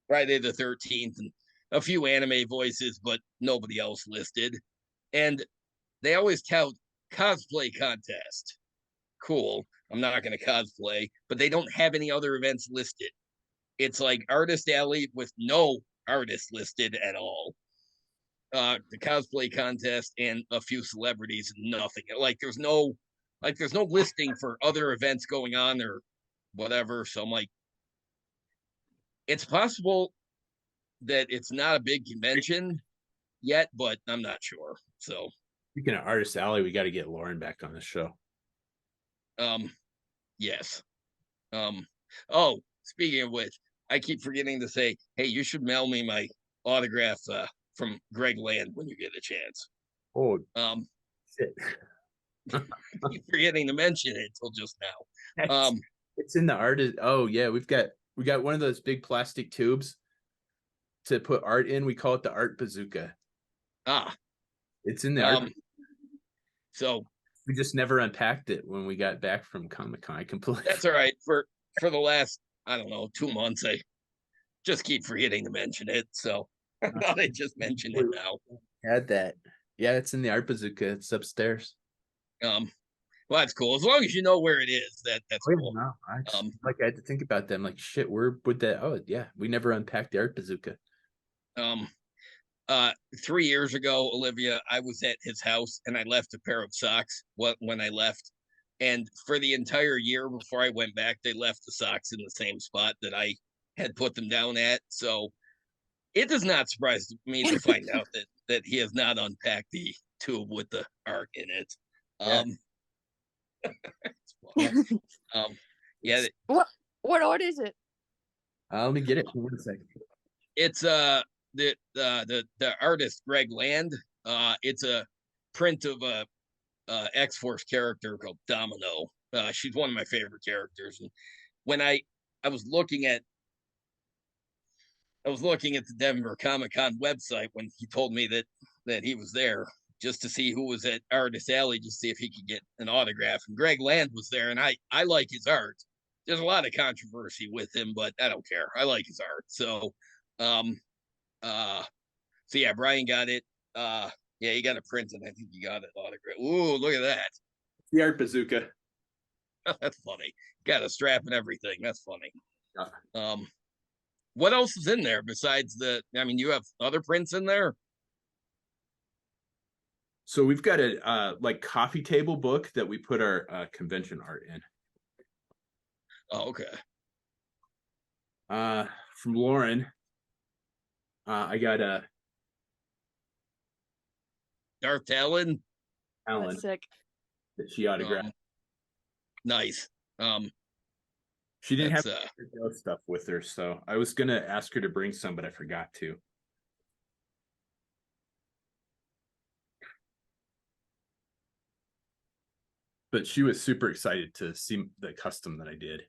Friday the 13th, and a few anime voices, but nobody else listed. And they always tout cosplay contest. Cool. I'm not going to cosplay, but they don't have any other events listed. It's like Artist Alley with no artists listed at all. The cosplay contest and a few celebrities, nothing. There's no listing for other events going on or whatever. So I'm like, it's possible that it's not a big convention yet, but I'm not sure. So Speaking of Artist Alley, we got to get Lauren back on the show. yes. Oh, speaking of which, I keep forgetting to say, hey, you should mail me my autograph from Greg Land when you get a chance. Oh, shit. I keep forgetting to mention it until just now. It's in the artist. Oh yeah, we got one of those big plastic tubes to put art in. We call it the art bazooka. It's in the art. So we just never unpacked it when we got back from Comic-Con. I completely. That's all right. For the last, I don't know, 2 months, I just keep forgetting to mention it. So I thought I just mentioned it now. Had that. Yeah, it's in the art bazooka. It's upstairs. Well, that's cool. As long as you know where it is, that's cool. No, I had to think about them. Like, shit, where would that? Oh, yeah, we never unpacked the art bazooka. 3 years ago, Olivia, I was at his house and I left a pair of socks when I left. And for the entire year before I went back, they left the socks in the same spot that I had put them down at. So it does not surprise me to find out that he has not unpacked the tube with the art in it. Yeah. What art is it? Let me get it. One second. It's the artist Greg Land. It's a print of a X-Force character called Domino. She's one of my favorite characters. And when I was looking at the Denver Comic-Con website when he told me that he was there, just to see who was at Artist Alley, just to see if he could get an autograph. And Greg Land was there, and I like his art. There's a lot of controversy with him, but I don't care. I like his art. So yeah, Brian got it. Yeah, he got a print, and I think he got it autograph. Ooh, look at that. The art bazooka. That's funny. Got a strap and everything. That's funny. Yeah. What else is in there besides you have other prints in there? So we've got a like coffee table book that we put our convention art in. Oh, okay. From Lauren, I got a Darth Talon. That's sick. That she autographed. Nice. She didn't have stuff with her, so I was gonna ask her to bring some, but I forgot to. But she was super excited to see the custom that I did.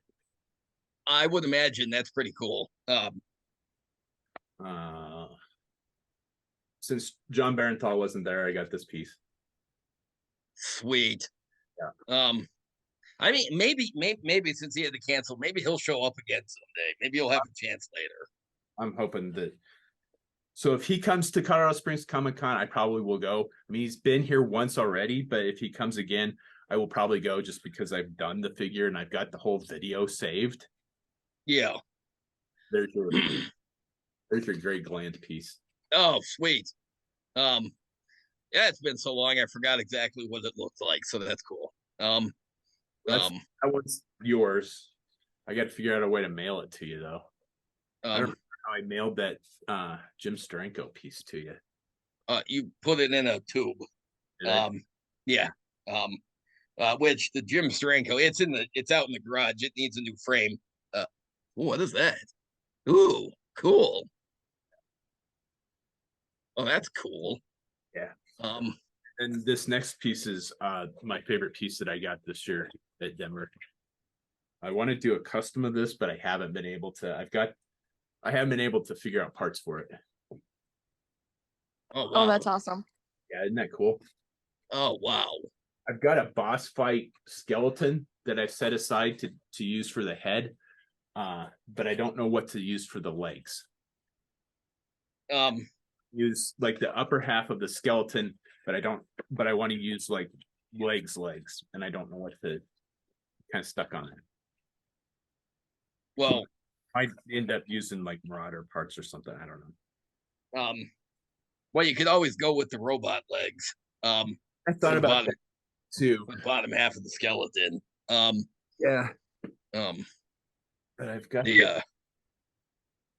I would imagine that's pretty cool. Since John Barenthal wasn't there, I got this piece. Sweet. Yeah. I mean, maybe since he had to cancel, maybe he'll show up again someday. Maybe he'll have a chance later. I'm hoping that. So if he comes to Colorado Springs Comic-Con, I probably will go. I mean, he's been here once already, but if he comes again, I will probably go just because I've done the figure and I've got the whole video saved. Yeah. There's your Greg Land piece. Oh, sweet. Yeah, it's been so long I forgot exactly what it looked like, so that's cool. That one's yours. I got to figure out a way to mail it to you though. I don't know how I mailed that Jim Steranko piece to you. You put it in a tube. Yeah. Which the Jim Steranko, it's out in the garage. It needs a new frame. What is that? Ooh, cool. Oh, that's cool. Yeah. And this next piece is my favorite piece that I got this year at Denver. I want to do a custom of this, but I haven't been able to. I haven't been able to figure out parts for it. Oh, wow. Oh, that's awesome. Yeah, isn't that cool? Oh wow. I've got a boss fight skeleton that I've set aside to use for the head, but I don't know what to use for the legs. Use like the upper half of the skeleton, but I want to use like legs, and I don't know what to kind of stuck on it. Well, I end up using like Marauder parts or something. I don't know. well, you could always go with the robot legs. I For thought the about bottom, that too. for the bottom half of the skeleton. Yeah, Um, but I've got the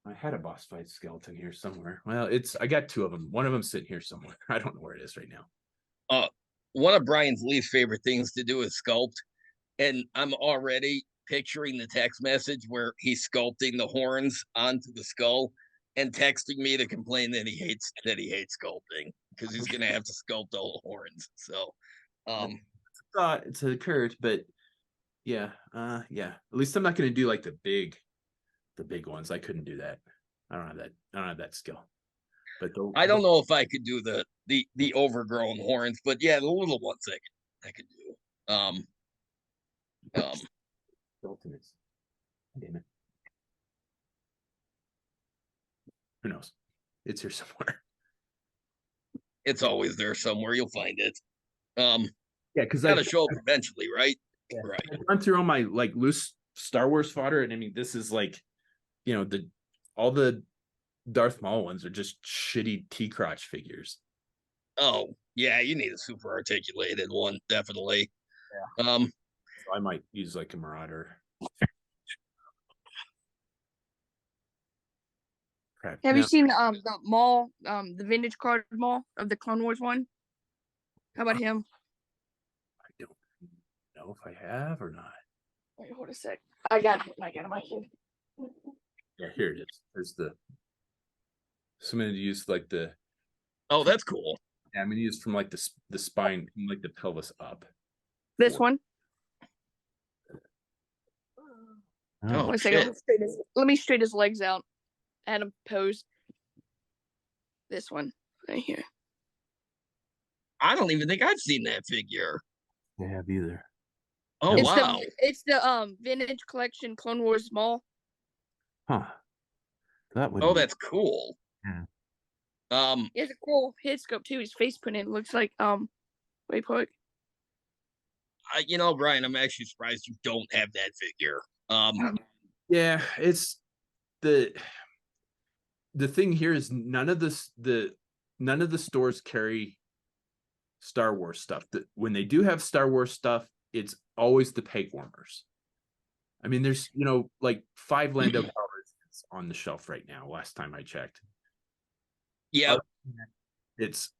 I had a boss fight skeleton here somewhere. Well, I got two of them. One of them sitting here somewhere. I don't know where it is right now. one of Brian's least favorite things to do is sculpt, and I'm already picturing the text message where he's sculpting the horns onto the skull and texting me to complain that he hates sculpting because he's gonna have to sculpt all the horns. So, Thought it's occurred, but yeah, yeah. At least I'm not going to do like the big ones. I couldn't do that. I don't have that skill. But I don't know if I could do the overgrown horns, but yeah, the little ones I could do. Skeleton is. Damn it. Who knows? It's here somewhere. It's always there somewhere. You'll find it. Yeah, because gotta show up eventually, right? Yeah. Right. I've gone through all my like loose Star Wars fodder, and I mean, this is like, all the Darth Maul ones are just shitty T-crotch figures. Oh yeah, you need a super articulated one, definitely. Yeah. So I might use like a Marauder. Crap. Have you seen the Maul, the vintage card Maul of the Clone Wars one? How about him? I don't know if I have or not. Wait, hold a sec. I got it in my head. Yeah, here it is. There's so I'm gonna use like the. Oh, that's cool. Yeah, I'm gonna use from like the spine, from like the pelvis up. This one. Oh, wait a second. Let me straighten his legs out. Add him pose. This one right here. I don't even think I've seen that figure. I have either. Oh wow! It's the vintage collection Clone Wars Maul. Huh. That would. Oh, that's cool. Yeah. He has a cool head sculpt too. His face put in looks like wait, put. Brian, I'm actually surprised you don't have that figure. Yeah, it's the thing here is none of the stores carry Star Wars stuff. When they do have Star Wars stuff, it's always the peg warmers. I mean, there's like 5 Lando Calrissians on the shelf right now. Last time I checked. Yeah, it's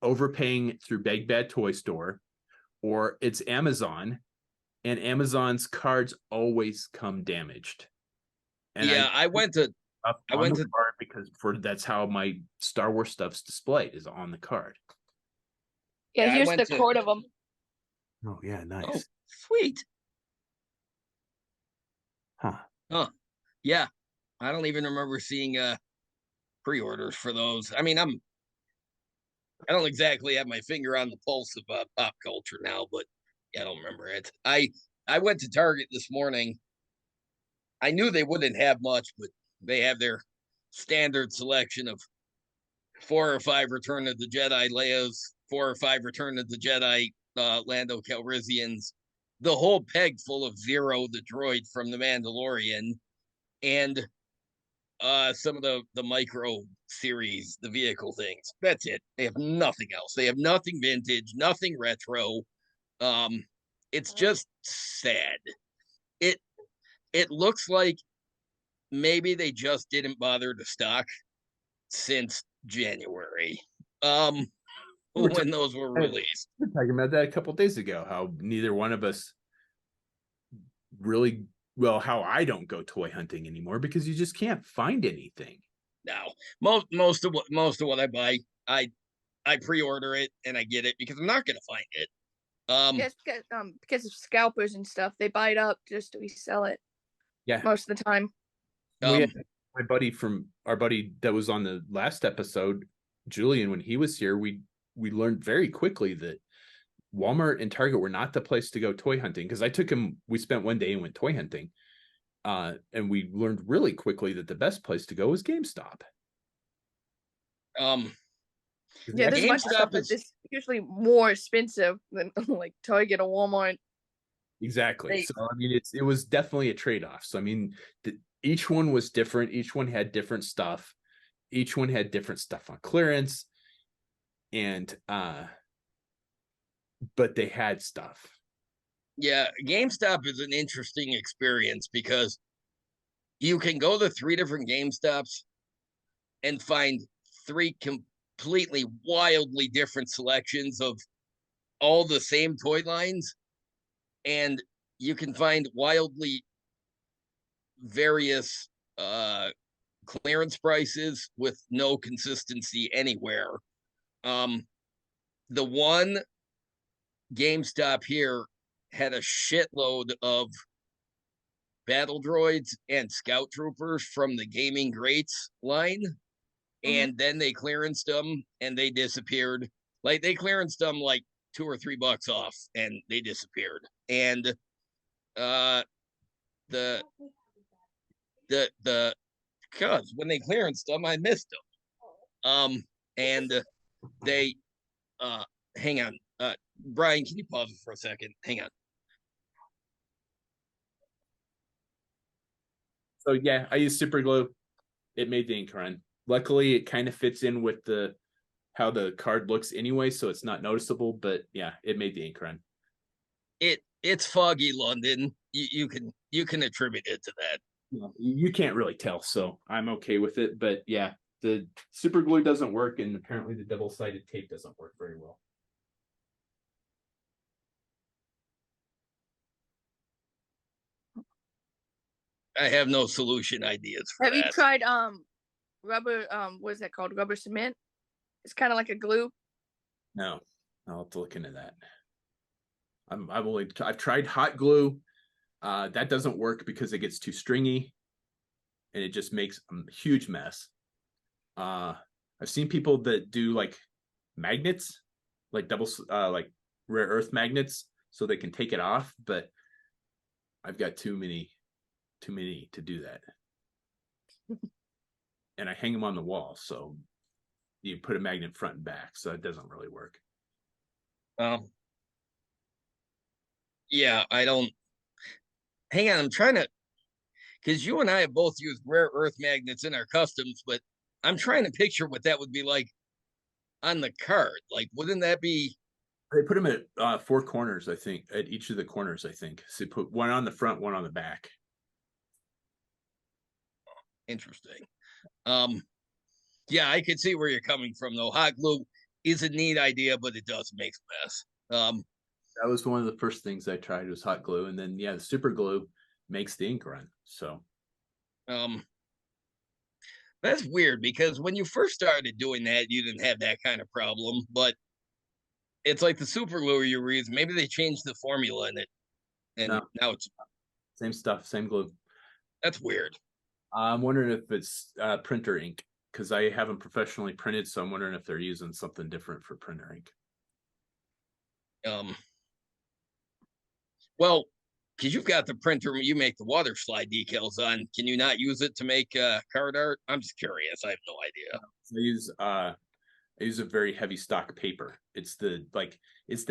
overpaying through Big Bad Toy Store, or it's Amazon, and Amazon's cards always come damaged. And yeah, I went to card because that's how my Star Wars stuff's displayed, is on the card. Yeah, here's the card of them. Oh yeah, nice. Oh, sweet. Huh. Yeah, I don't even remember seeing pre-orders for those. I mean, I don't exactly have my finger on the pulse of pop culture now, but yeah, I don't remember it. I went to Target this morning. I knew they wouldn't have much, but they have their standard selection of 4 or 5 Return of the Jedi Leia's, 4 or 5 Return of the Jedi Lando Calrissians, the whole peg full of Zero, the droid from The Mandalorian, and some of the micro series, the vehicle things. That's it. They have nothing else. They have nothing vintage, nothing retro. It's just sad. It looks like maybe they just didn't bother to stock since January. When those were released. We were talking about that a couple of days ago, how neither one of us really, how I don't go toy hunting anymore because you just can't find anything. No, most of what I buy, I pre-order it and I get it because I'm not gonna find it. Yes, because of scalpers and stuff, they buy it up just to resell it. Yeah, most of the time. My buddy that was on the last episode, Julian, when he was here, we learned very quickly that Walmart and Target were not the place to go toy hunting, because I took him, we spent one day and went toy hunting. And we learned really quickly that the best place to go is GameStop. Um, Yeah, there's a bunch of stuff GameStop is that's usually more expensive than like Target or Walmart. Exactly. So I mean, it was definitely a trade-off. So I mean, each one was different. Each one had different stuff. Each one had different stuff on clearance, and but they had stuff. yeah, GameStop is an interesting experience because you can go to 3 different GameStops and find 3 completely wildly different selections of all the same toy lines, and you can find wildly various clearance prices with no consistency anywhere. The one GameStop here had a shitload of battle droids and scout troopers from the Gaming Greats line, and then they clearanced them and they disappeared. Like they clearanced them like $2 or $3 off and they disappeared. And the because when they clearanced them, I missed them. And they hang on. Brian, can you pause it for a second? Hang on. So yeah, I used super glue. It made the ink run. Luckily, it kind of fits in with the how the card looks anyway, so it's not noticeable. But yeah, it made the ink run. It's foggy London. You can attribute it to that. You can't really tell, so I'm okay with it. But yeah, the super glue doesn't work, and apparently the double-sided tape doesn't work very well. I have no solution ideas for Have that. you tried rubber what is that called? Rubber cement? It's kind of like a glue. No, I'll have to look into that. I've tried hot glue. That doesn't work because it gets too stringy and it just makes a huge mess. I've seen people that do like magnets, like like rare earth magnets, so they can take it off, but I've got too many to do that. And I hang them on the wall, so you put a magnet front and back, so it doesn't really work. Yeah, I don't. Hang on, I'm trying to, because you and I have both used rare earth magnets in our customs, but I'm trying to picture what that would be like on the card. Like, wouldn't that be? They put them at 4 corners, I think, at each of the corners, I think. So you put one on the front, one on the back. Interesting. Yeah, I could see where you're coming from, though. Hot glue is a neat idea, but it does make a mess. That was one of the first things I tried was hot glue, and then yeah, the super glue makes the ink run. So, that's weird because when you first started doing that, you didn't have that kind of problem, but it's like the super glue you were using. Maybe they changed the formula in it, and no, now it's same stuff, same glue. that's weird. I'm wondering if it's printer ink because I haven't professionally printed, so I'm wondering if they're using something different for printer ink. Well, because you've got the printer you make the water slide decals on, can you not use it to make card art? I'm just curious. I have no idea. I use a very heavy stock paper. It's the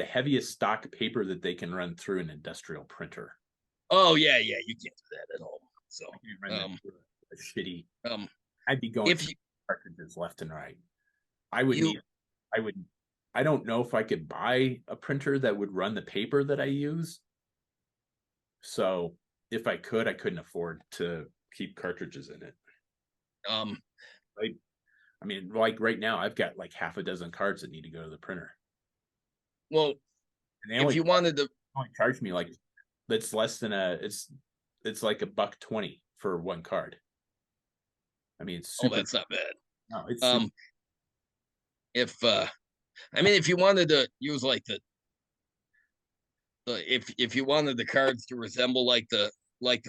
heaviest stock paper that they can run through an industrial printer. Oh yeah, you can't do that at home. So a shitty. I'd be going through cartridges left and right. I don't know if I could buy a printer that would run the paper that I use. So if I could, I couldn't afford to keep cartridges in it. I mean, like right now, I've got like half a dozen cards that need to go to the printer. Well, if you wanted to only charge me like that's less than it's like $1.20 for one card. I mean, it's super. Oh, that's not bad. No, it's if you wanted to use like if you wanted the cards to resemble like the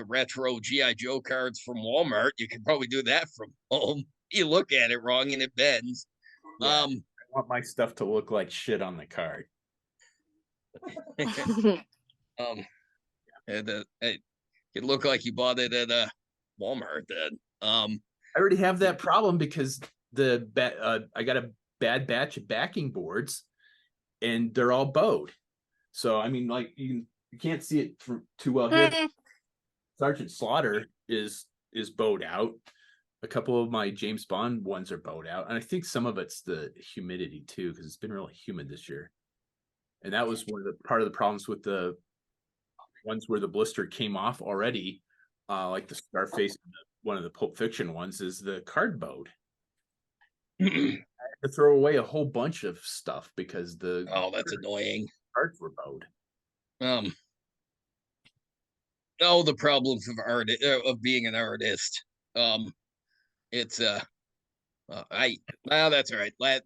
retro GI Joe cards from Walmart, you could probably do that from home. You look at it wrong and it bends. Yeah, I want my stuff to look like shit on the card. Um, and, it looked like you bought it at Walmart then. I already have that problem because I got a bad batch of backing boards, and they're all bowed. So I mean, like you can't see it too well here. Sergeant Slaughter is bowed out. A couple of my James Bond ones are bowed out, and I think some of it's the humidity too, because it's been really humid this year. And that was part of the problems with the ones where the blister came off already, like the Scarface, one of the Pulp Fiction ones, is the card bowed. I had to throw away a whole bunch of stuff because Oh, that's annoying. cards were bowed. The problems of being an artist. It's that's all right.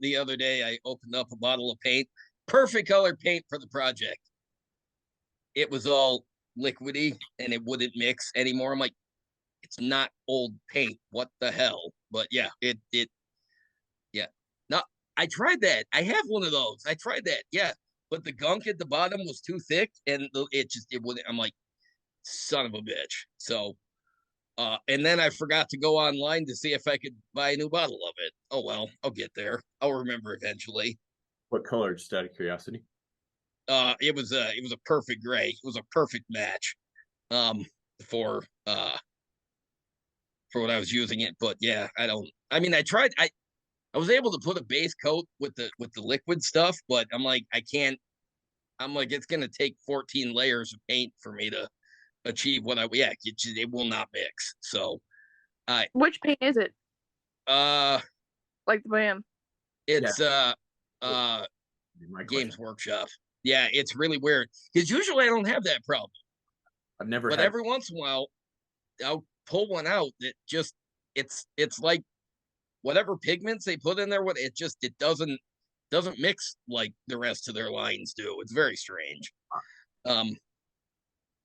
The other day I opened up a bottle of paint, perfect color paint for the project. It was all liquidy and it wouldn't mix anymore. I'm like, it's not old paint. What the hell? But yeah, yeah. No, I tried that. I have one of those. I tried that. Yeah, but the gunk at the bottom was too thick, and it wouldn't. I'm like, son of a bitch. So, and then I forgot to go online to see if I could buy a new bottle of it. Oh well, I'll get there. I'll remember eventually. What color? Just out of curiosity. It was a perfect gray. It was a perfect match. Um, for what I was using it, but yeah, I don't. I mean, I tried. I was able to put a base coat with the liquid stuff, but I'm like, I can't. I'm like, it's gonna take 14 layers of paint for me to achieve what it will not mix. So I Which paint is it? uh Like the brand? it's My Games question. Workshop. Yeah, it's really weird because usually I don't have that problem, I've never but had. every once in a while I'll pull one out that just it's like whatever pigments they put in there, it doesn't mix like the rest of their lines do. It's very strange. Um,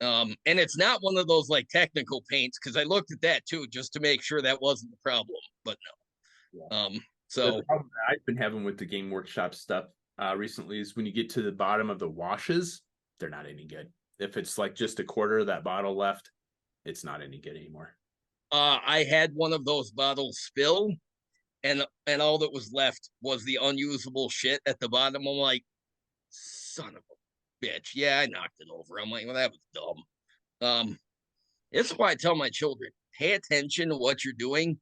and it's not one of those like technical paints because I looked at that too just to make sure that wasn't the problem, but no. Yeah. So The problem that I've been having with the Game Workshop stuff recently is when you get to the bottom of the washes, they're not any good. If it's like just a quarter of that bottle left, it's not any good anymore. I had one of those bottles spill, and all that was left was the unusable shit at the bottom. I'm like, son of a bitch. Yeah, I knocked it over. I'm like, well, that was dumb. This is why I tell my children, pay attention to what you're doing,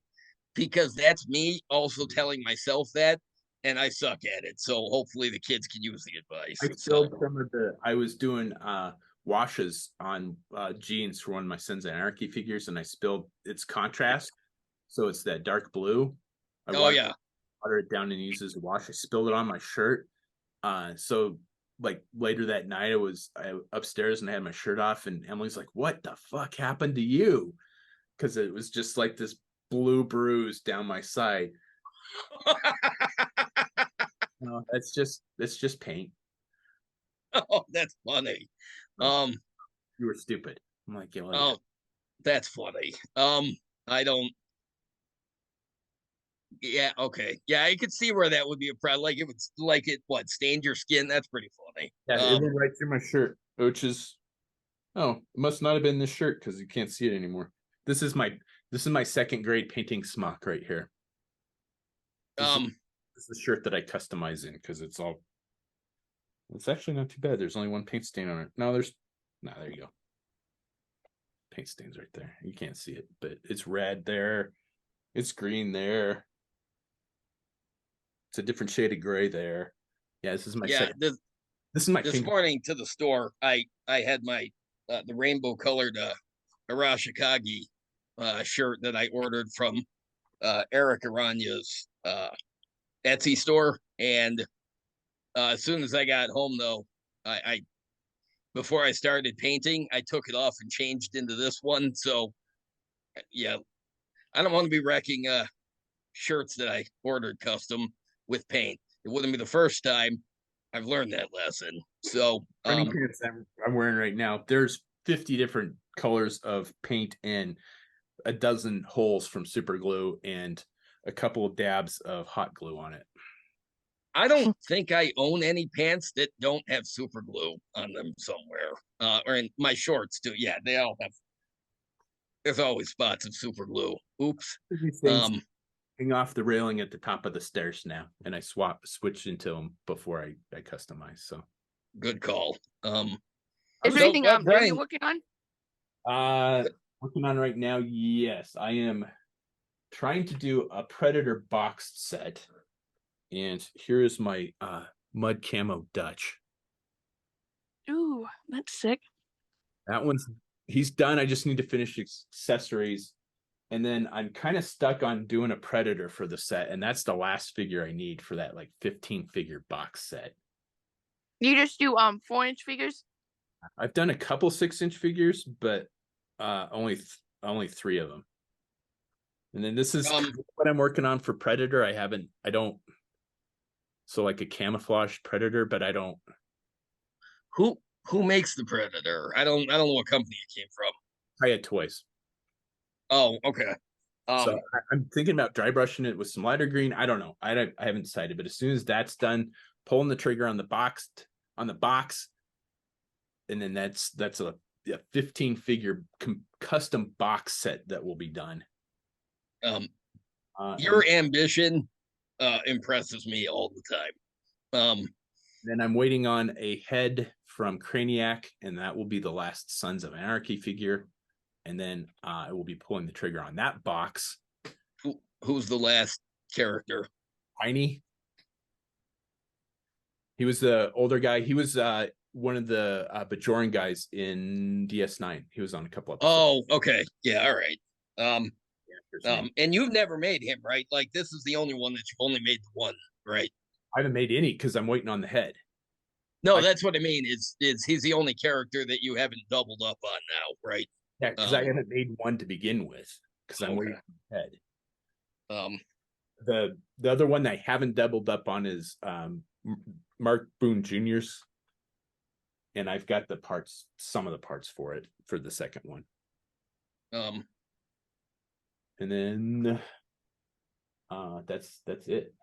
because that's me also telling myself that, and I suck at it. So hopefully the kids can use the advice. I spilled some of I was doing washes on jeans for one of my Sons of Anarchy figures, and I spilled its contrast. So it's that dark blue. I water it down and use it as a wash. I spilled it on my shirt. So like later that night, I upstairs and I had my shirt off, and Emily's like, "What the fuck happened to you?" Because it was just like this blue bruise down my side. No, it's just paint. Oh, that's funny. You were stupid. I'm like, yeah, oh, that's funny. I don't. Yeah, okay. Yeah, I could see where that would be a problem. Like, it stained your skin. That's pretty funny. Yeah, it went right through my shirt, which is it must not have been this shirt because you can't see it anymore. This is my second grade painting smock right here. This is the shirt that I customize in because it's actually not too bad. There's only one paint stain on it. There you go. Paint stains right there. You can't see it, but it's red there. It's green there. It's a different shade of gray there. Yeah, this is my second. This is my this morning to the store. I had my the rainbow colored Arashikage shirt that I ordered from Eric Aranya's Etsy store, and as soon as I got home, though, I before I started painting, I took it off and changed into this one. So yeah, I don't want to be wrecking shirts that I ordered custom with paint. It wouldn't be the first time. I've learned that lesson. So running pants I'm wearing right now, there's 50 different colors of paint and a dozen holes from super glue and a couple of dabs of hot glue on it. I don't think I own any pants that don't have super glue on them somewhere. Or in my shorts too. Yeah, they all have. There's always spots of super glue. Oops. These things Um, hang off the railing at the top of the stairs now, and I switched into them before I customize. So good call. Is there So anything new you're Brian, working on? Working on right now, yes, I am trying to do a Predator boxed set. And here is my mud camo Dutch. Ooh, that's sick. That one's he's done. I just need to finish accessories. And then I'm kind of stuck on doing a Predator for the set, and that's the last figure I need for that like 15 figure box set. You just do 4-inch figures? I've done a couple 6-inch figures, but only 3 of them. And then this is what I'm working on for Predator. I don't so like a camouflage Predator, but I don't. Who makes the Predator? I don't know what company it came from. I had toys. Oh, okay. So I'm thinking about dry brushing it with some lighter green. I don't know. I haven't decided, but as soon as that's done, pulling the trigger on the box, and then that's a 15 figure custom box set that will be done. Your ambition impresses me all the time. Then I'm waiting on a head from Craniac, and that will be the last Sons of Anarchy figure. And then I will be pulling the trigger on that box. Who's the last character? Tiny. He was the older guy. He was one of the Bajoran guys in DS9. He was on a couple episodes. Oh, okay. Yeah, all right. And you've never made him, right? Like this is the only one that you've only made the one, right? I haven't made any because I'm waiting on the head. No, that's what I mean. Is he's the only character that you haven't doubled up on now, right? Yeah, because I haven't made one to begin with because I'm waiting on the head. The other one that I haven't doubled up on is Mark Boone Jr.'s, and I've got the parts, some of the parts for it for the second one. And then that's it.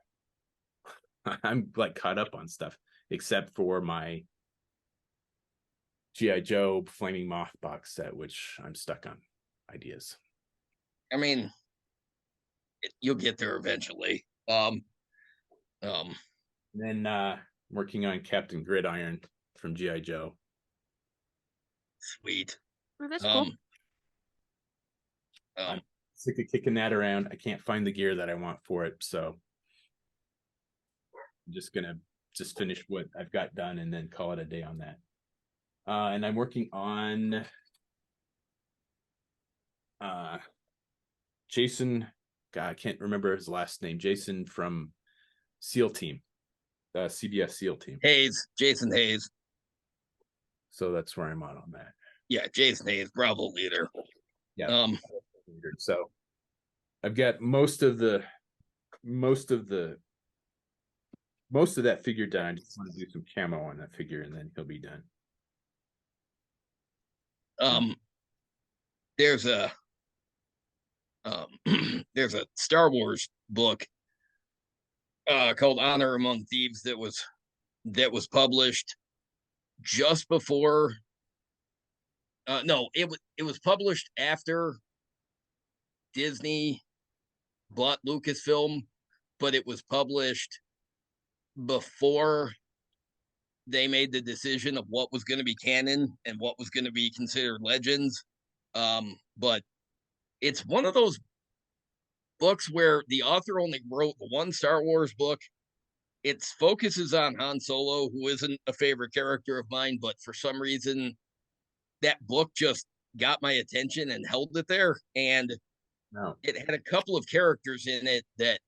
I'm like caught up on stuff except for my G.I. Joe Flaming Moth box set, which I'm stuck on ideas. I mean, you'll get there eventually. Then working on Captain Gridiron from G.I. Joe. Sweet. Oh, that's cool. I'm sick of kicking that around. I can't find the gear that I want for it, so I'm just gonna finish what I've got done and then call it a day on that. And I'm working on Jason. God, I can't remember his last name. Jason from SEAL Team, the CBS SEAL Team. Jason Hayes. So that's where I'm on that. Yeah, Jason Hayes, Bravo leader. Yeah. So I've got most of that figure done. I just want to do some camo on that figure, and then he'll be done. There's a there's a Star Wars book called Honor Among Thieves that was published just before. No, it was published after Disney bought Lucasfilm, but it was published before they made the decision of what was going to be canon and what was going to be considered legends. But it's one of those books where the author only wrote one Star Wars book. It focuses on Han Solo, who isn't a favorite character of mine, but for some reason that book just got my attention and held it there. And it had a couple of characters in it that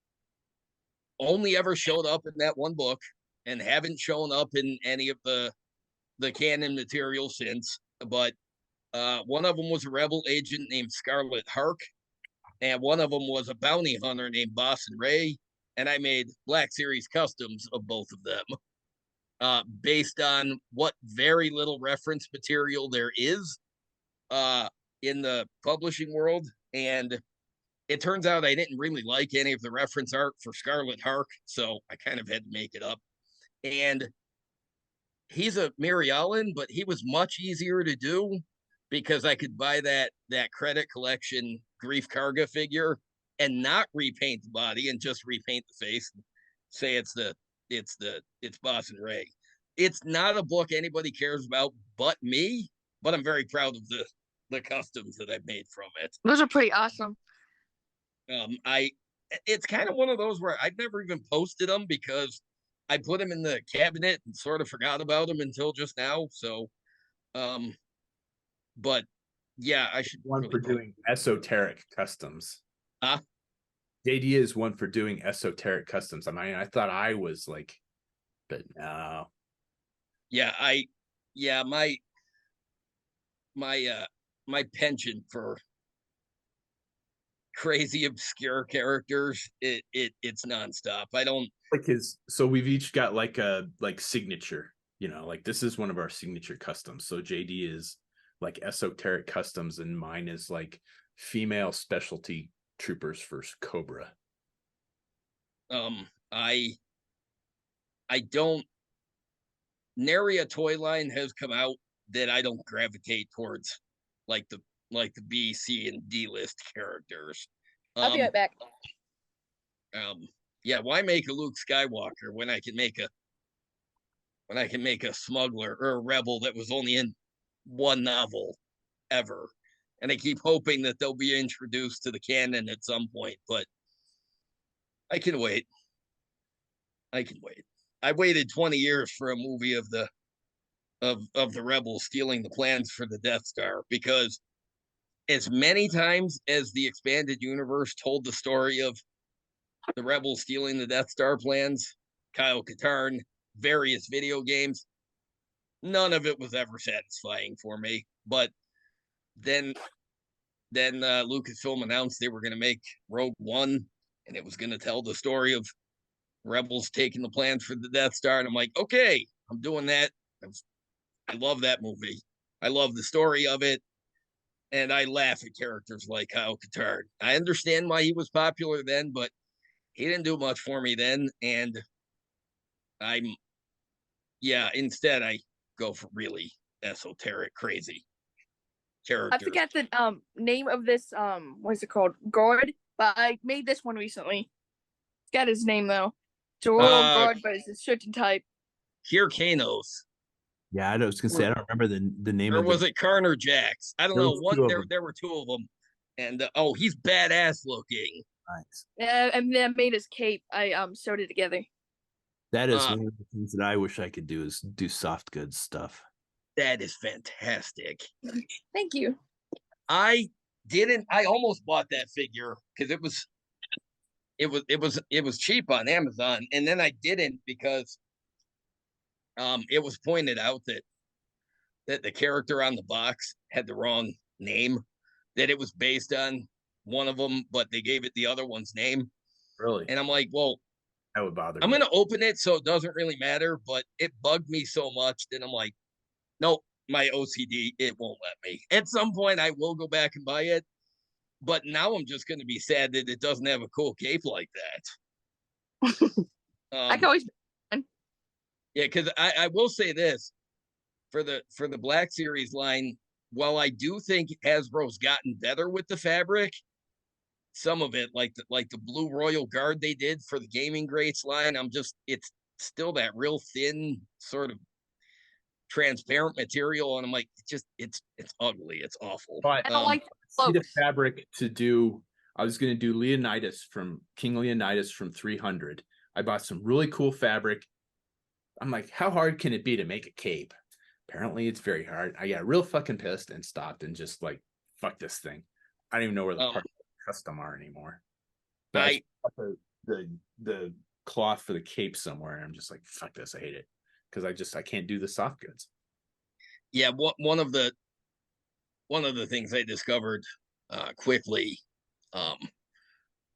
only ever showed up in that one book and haven't shown up in any of the canon material since. But one of them was a rebel agent named Scarlet Hark, and one of them was a bounty hunter named Boston Ray. And I made Black Series customs of both of them based on what very little reference material there is in the publishing world. And it turns out I didn't really like any of the reference art for Scarlet Hark, so I kind of had to make it up. And he's a Mary Ellen, but he was much easier to do because I could buy that credit collection Grief Karga figure and not repaint the body and just repaint the face and say it's Boss and Ray. It's not a book anybody cares about but me, but I'm very proud of the customs that I've made from it. Those are pretty awesome. I it's kind of one of those where I've never even posted them because I put them in the cabinet and sort of forgot about them until just now. So, but yeah, I should One really for doing esoteric customs. JD is one for doing esoteric customs. I mean, I thought I was like, but no. Yeah, my penchant for crazy obscure characters, it's nonstop. I don't Like so we've each got like a signature, like this is one of our signature customs. So JD is like esoteric customs and mine is like female specialty troopers for Cobra. I don't nary a toy line has come out that I don't gravitate towards like the B, C, and D list characters. I'll be right back. Yeah, why make a Luke Skywalker when I can make a smuggler or a rebel that was only in one novel ever? And I keep hoping that they'll be introduced to the canon at some point, but I can wait. I waited 20 years for a movie of the rebels stealing the plans for the Death Star because as many times as the expanded universe told the story of the rebels stealing the Death Star plans, Kyle Katarn, various video games, none of it was ever satisfying for me. But then Lucasfilm announced they were going to make Rogue One, and it was going to tell the story of rebels taking the plans for the Death Star. And I'm like, okay, I'm doing that. I love that movie. I love the story of it. And I laugh at characters like Kyle Katarn. I understand why he was popular then, but he didn't do much for me then. And instead I go for really esoteric, crazy characters. I forget the name of this what is it called? Guard, but I made this one recently. It's got his name though. It's a royal guard, but it's a certain type. Hyrcanos. Yeah, I was gonna say I don't remember the name. Or was it Carner Jax? I don't know. There were two of them, and he's badass looking. Nice. And then I made his cape. I sewed it together. That is one of the things that I wish I could do is do soft goods stuff. That is fantastic. Thank you. I almost bought that figure because it was cheap on Amazon, and then I didn't because it was pointed out that the character on the box had the wrong name, that it was based on one of them, but they gave it the other one's name. Really? And I'm like, well, that would bother me. I'm going to open it, so it doesn't really matter, but it bugged me so much that I'm like, nope, my OCD, it won't let me. At some point, I will go back and buy it, but now I'm just going to be sad that it doesn't have a cool cape like that. I can always. Yeah, because I will say this for the Black Series line, while I do think Hasbro's gotten better with the fabric, some of it, like the Blue Royal Guard they did for the Gaming Greats line, it's still that real thin sort of transparent material, and I'm like, it's ugly, it's awful. But I don't like the fabric to do. I was going to do Leonidas from King Leonidas from 300. I bought some really cool fabric. I'm like, how hard can it be to make a cape? Apparently it's very hard. I got real fucking pissed and stopped and just like, fuck this thing. I don't even know where the parts of the custom are anymore. But I the cloth for the cape somewhere, and I'm just like, fuck this, I hate it. Because I can't do the soft goods. Yeah, one of the things I discovered quickly,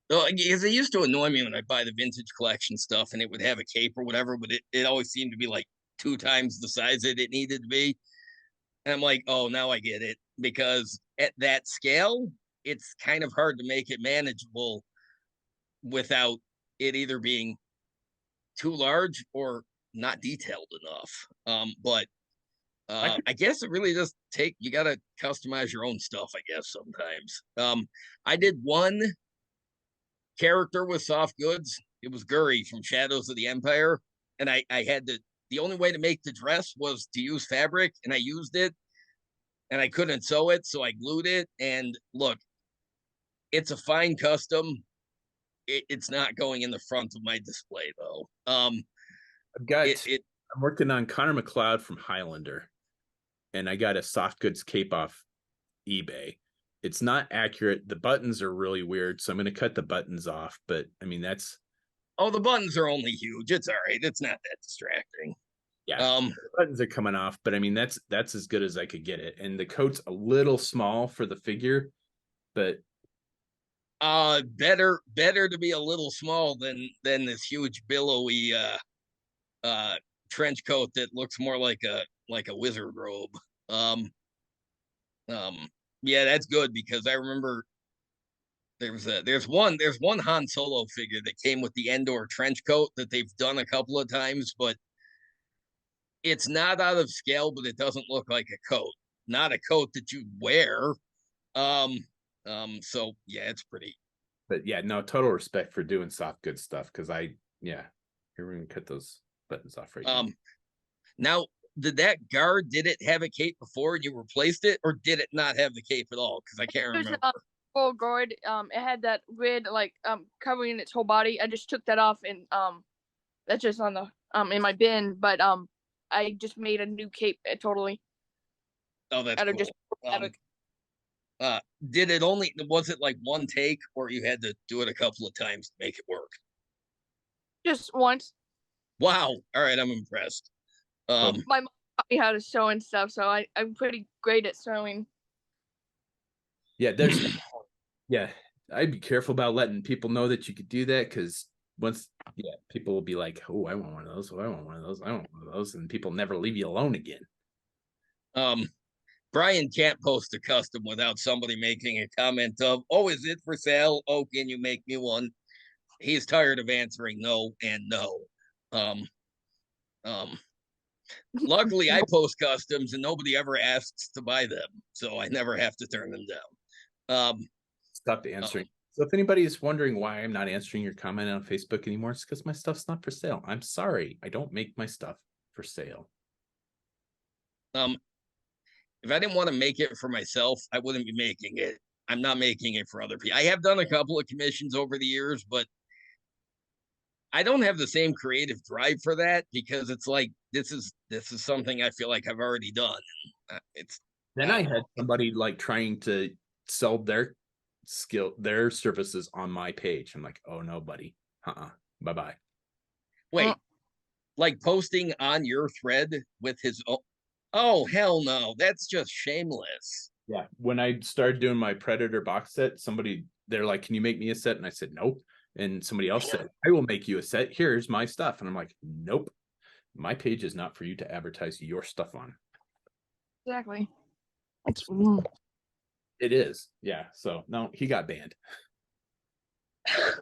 because it used to annoy me when I buy the vintage collection stuff and it would have a cape or whatever, but it always seemed to be like 2 times the size that it needed to be. And I'm like, oh, now I get it. Because at that scale, it's kind of hard to make it manageable without it either being too large or not detailed enough. But I guess it really does you gotta customize your own stuff, I guess, sometimes. I did one character with soft goods. It was Guri from Shadows of the Empire. And I had the only way to make the dress was to use fabric, and I used it, and I couldn't sew it, so I glued it. And look, it's a fine custom. It's not going in the front of my display though. I've got I'm working on Connor McLeod from Highlander, and I got a soft goods cape off eBay. It's not accurate. The buttons are really weird, so I'm going to cut the buttons off. But I mean, that's the buttons are only huge. It's all right. It's not that distracting. Yeah, the buttons are coming off, but I mean that's as good as I could get it. And the coat's a little small for the figure, but better to be a little small than this huge billowy trench coat that looks more like a wizard robe. Yeah, that's good, because I remember there's one Han Solo figure that came with the Endor trench coat that they've done a couple of times, but it's not out of scale, but it doesn't look like a coat. Not a coat that you'd wear. So yeah, it's pretty. But yeah, no, total respect for doing soft good stuff, because here we're gonna cut those buttons off right now. Now, did that guard, did it have a cape before and you replaced it, or did it not have the cape at all? Because I can't remember. Full guard. It had that red covering its whole body. I just took that off, and that's just on the in my bin. But I just made a new cape totally. Oh, that's cool. Just was it like one take, or you had to do it a couple of times to make it work? Just once. Wow. All right, I'm impressed. My mom taught me how to sew and stuff, so I'm pretty great at sewing. Yeah, I'd be careful about letting people know that you could do that, because people will be like, oh, I want one of those. Oh, I want one of those. I want one of those. And people never leave you alone again. Brian can't post a custom without somebody making a comment of, oh, is it for sale? Oh, can you make me one? He's tired of answering no and no. Luckily, I post customs and nobody ever asks to buy them, so I never have to turn them down. Stopped answering. So if anybody is wondering why I'm not answering your comment on Facebook anymore, it's because my stuff's not for sale. I'm sorry. I don't make my stuff for sale. If I didn't want to make it for myself, I wouldn't be making it. I'm not making it for other people. I have done a couple of commissions over the years, but I don't have the same creative drive for that, because it's like this is something I feel like I've already done. I had somebody like trying to sell their services on my page. I'm like, oh no, buddy. Bye-bye. Wait, like posting on your thread with his own? Oh, hell no. That's just shameless. Yeah. When I started doing my Predator box set, they're like, can you make me a set? And I said, nope. And somebody else said, I will make you a set. Here's my stuff. And I'm like, nope. My page is not for you to advertise your stuff on. Exactly. It is. Yeah. So no, he got banned. If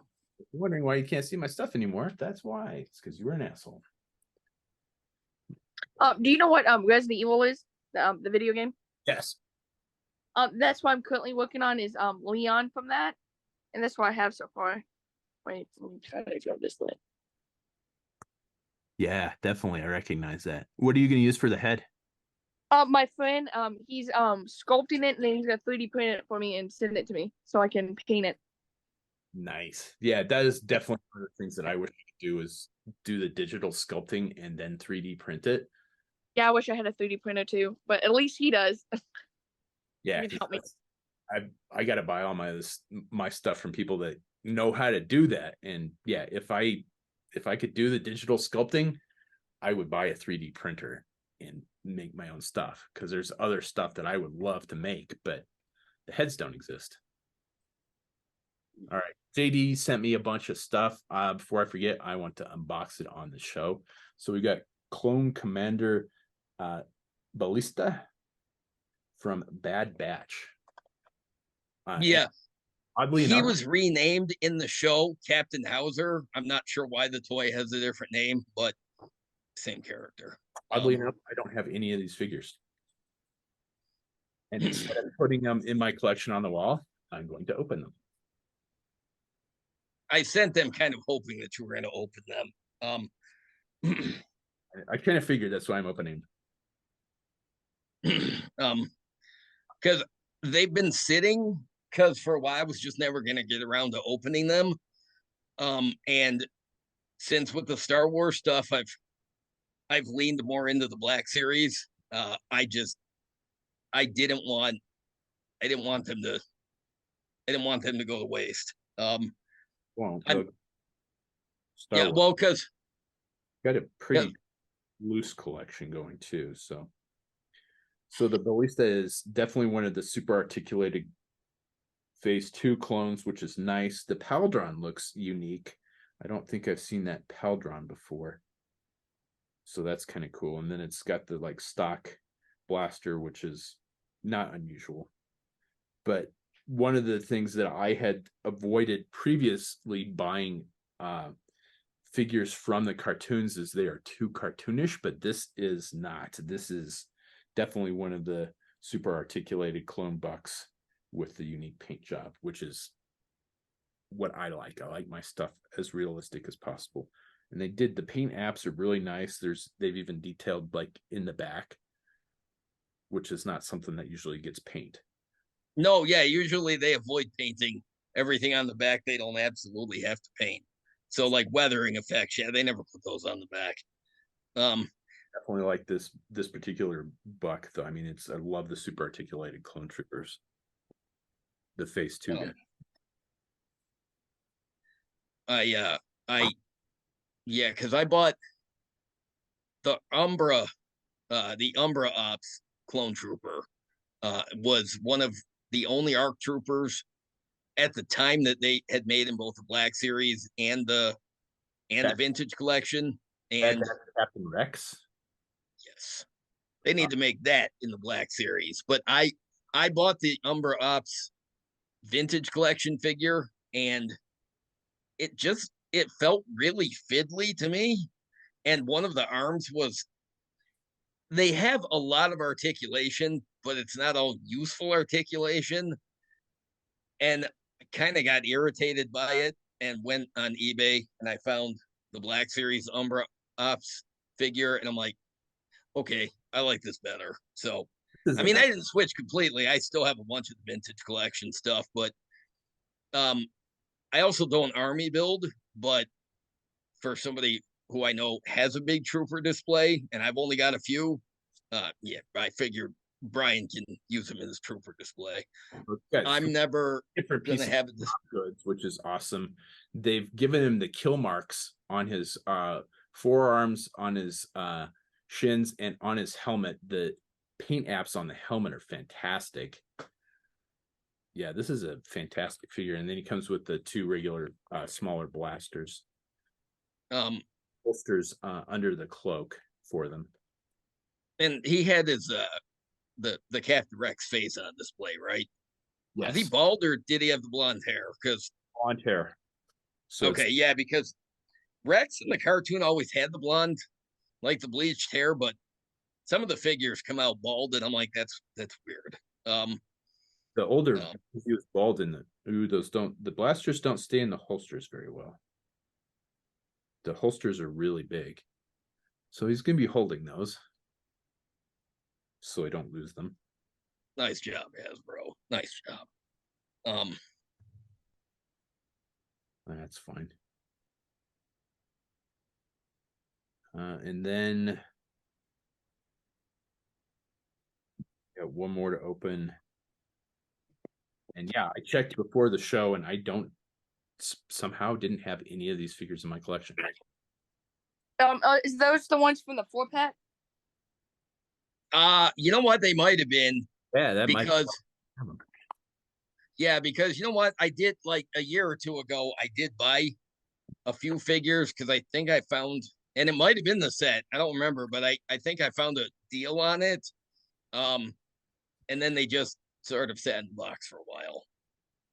you're wondering why you can't see my stuff anymore, that's why. It's because you were an asshole. Do you know what Resident Evil is? The video game? Yes. That's what I'm currently working on is Leon from that. And that's what I have so far. Wait, let me try to grab this lid. Yeah, definitely. I recognize that. What are you going to use for the head? My friend, he's sculpting it, and then he's gonna 3D print it for me and send it to me so I can paint it. Nice. Yeah, that is definitely one of the things that I wish I could do, is do the digital sculpting and then 3D print it. Yeah, I wish I had a 3D printer too, but at least he does. Yeah, help me. I got to buy all my stuff from people that know how to do that. And yeah, if I could do the digital sculpting, I would buy a 3D printer and make my own stuff, because there's other stuff that I would love to make, but the heads don't exist. All right, JD sent me a bunch of stuff. Before I forget, I want to unbox it on the show. So we got Clone Commander Ballista from Bad Batch. Yeah, Oddly he enough, was renamed in the show Captain Hauser. I'm not sure why the toy has a different name, but same character. oddly enough, I don't have any of these figures. And instead of putting them in my collection on the wall, I'm going to open them. I sent them kind of hoping that you were going to open them. I kind of figured that's why I'm opening. Because they've been sitting. Because for a while I was just never going to get around to opening them. And since with the Star Wars stuff, I've leaned more into the Black Series. I didn't want them to go to waste. Well, Star yeah, Wars well, because got a pretty loose collection going too. So the Ballista is definitely one of the super articulated Phase 2 clones, which is nice. The Paldron looks unique. I don't think I've seen that Paldron before. So that's kind of cool. And then it's got the like stock blaster, which is not unusual. But one of the things that I had avoided previously buying figures from the cartoons is they are too cartoonish, but this is not. This is definitely one of the super articulated clone bucks with the unique paint job, which is what I like. I like my stuff as realistic as possible. And they did, the paint apps are really nice. They've even detailed like in the back, which is not something that usually gets paint. No, yeah, usually they avoid painting everything on the back. They don't absolutely have to paint. So like weathering effects, yeah, they never put those on the back. Definitely like this particular buck though. I mean, I love the super articulated clone troopers. The Phase 2 guy. Because I bought the Umbra Ops clone trooper. Was one of the only ARC troopers at the time that they had made in both the Black Series and the Vintage Collection. And Captain Rex. Yes, they need to make that in the Black Series. But I bought the Umbra Ops Vintage Collection figure, and it felt really fiddly to me. And one of the arms they have a lot of articulation, but it's not all useful articulation. And I kind of got irritated by it and went on eBay and I found the Black Series Umbra Ops figure. And I'm like, okay, I like this better. So, I mean, I didn't switch completely. I still have a bunch of the Vintage Collection stuff, but I also don't army build, but for somebody who I know has a big trooper display, and I've only got a few, I figured Brian can use them in his trooper display. I'm never going to have this goods, which is awesome. They've given him the kill marks on his forearms, on his shins, and on his helmet. The paint apps on the helmet are fantastic. Yeah, this is a fantastic figure. And then he comes with the two regular smaller blasters. Holsters under the cloak for them. And he had his the Captain Rex face on display, right? Yes. Is he bald or did he have the blonde hair? Because blonde hair. So okay, yeah, because Rex in the cartoon always had the blonde, like the bleached hair, but some of the figures come out bald, and I'm like, that's weird. The older he was bald in the blasters don't stay in the holsters very well. The holsters are really big. So he's gonna be holding those. So I don't lose them. Nice job, Hasbro. Nice job. That's fine. And then got one more to open. And yeah, I checked before the show, and I somehow didn't have any of these figures in my collection. Is those the ones from the 4-pack? You know what? They might have been. Yeah, that because yeah, because you know what? I did like a year or two ago, I did buy a few figures because I think I found, and it might have been the set. I don't remember, but I think I found a deal on it. And then they just sort of sat in the box for a while.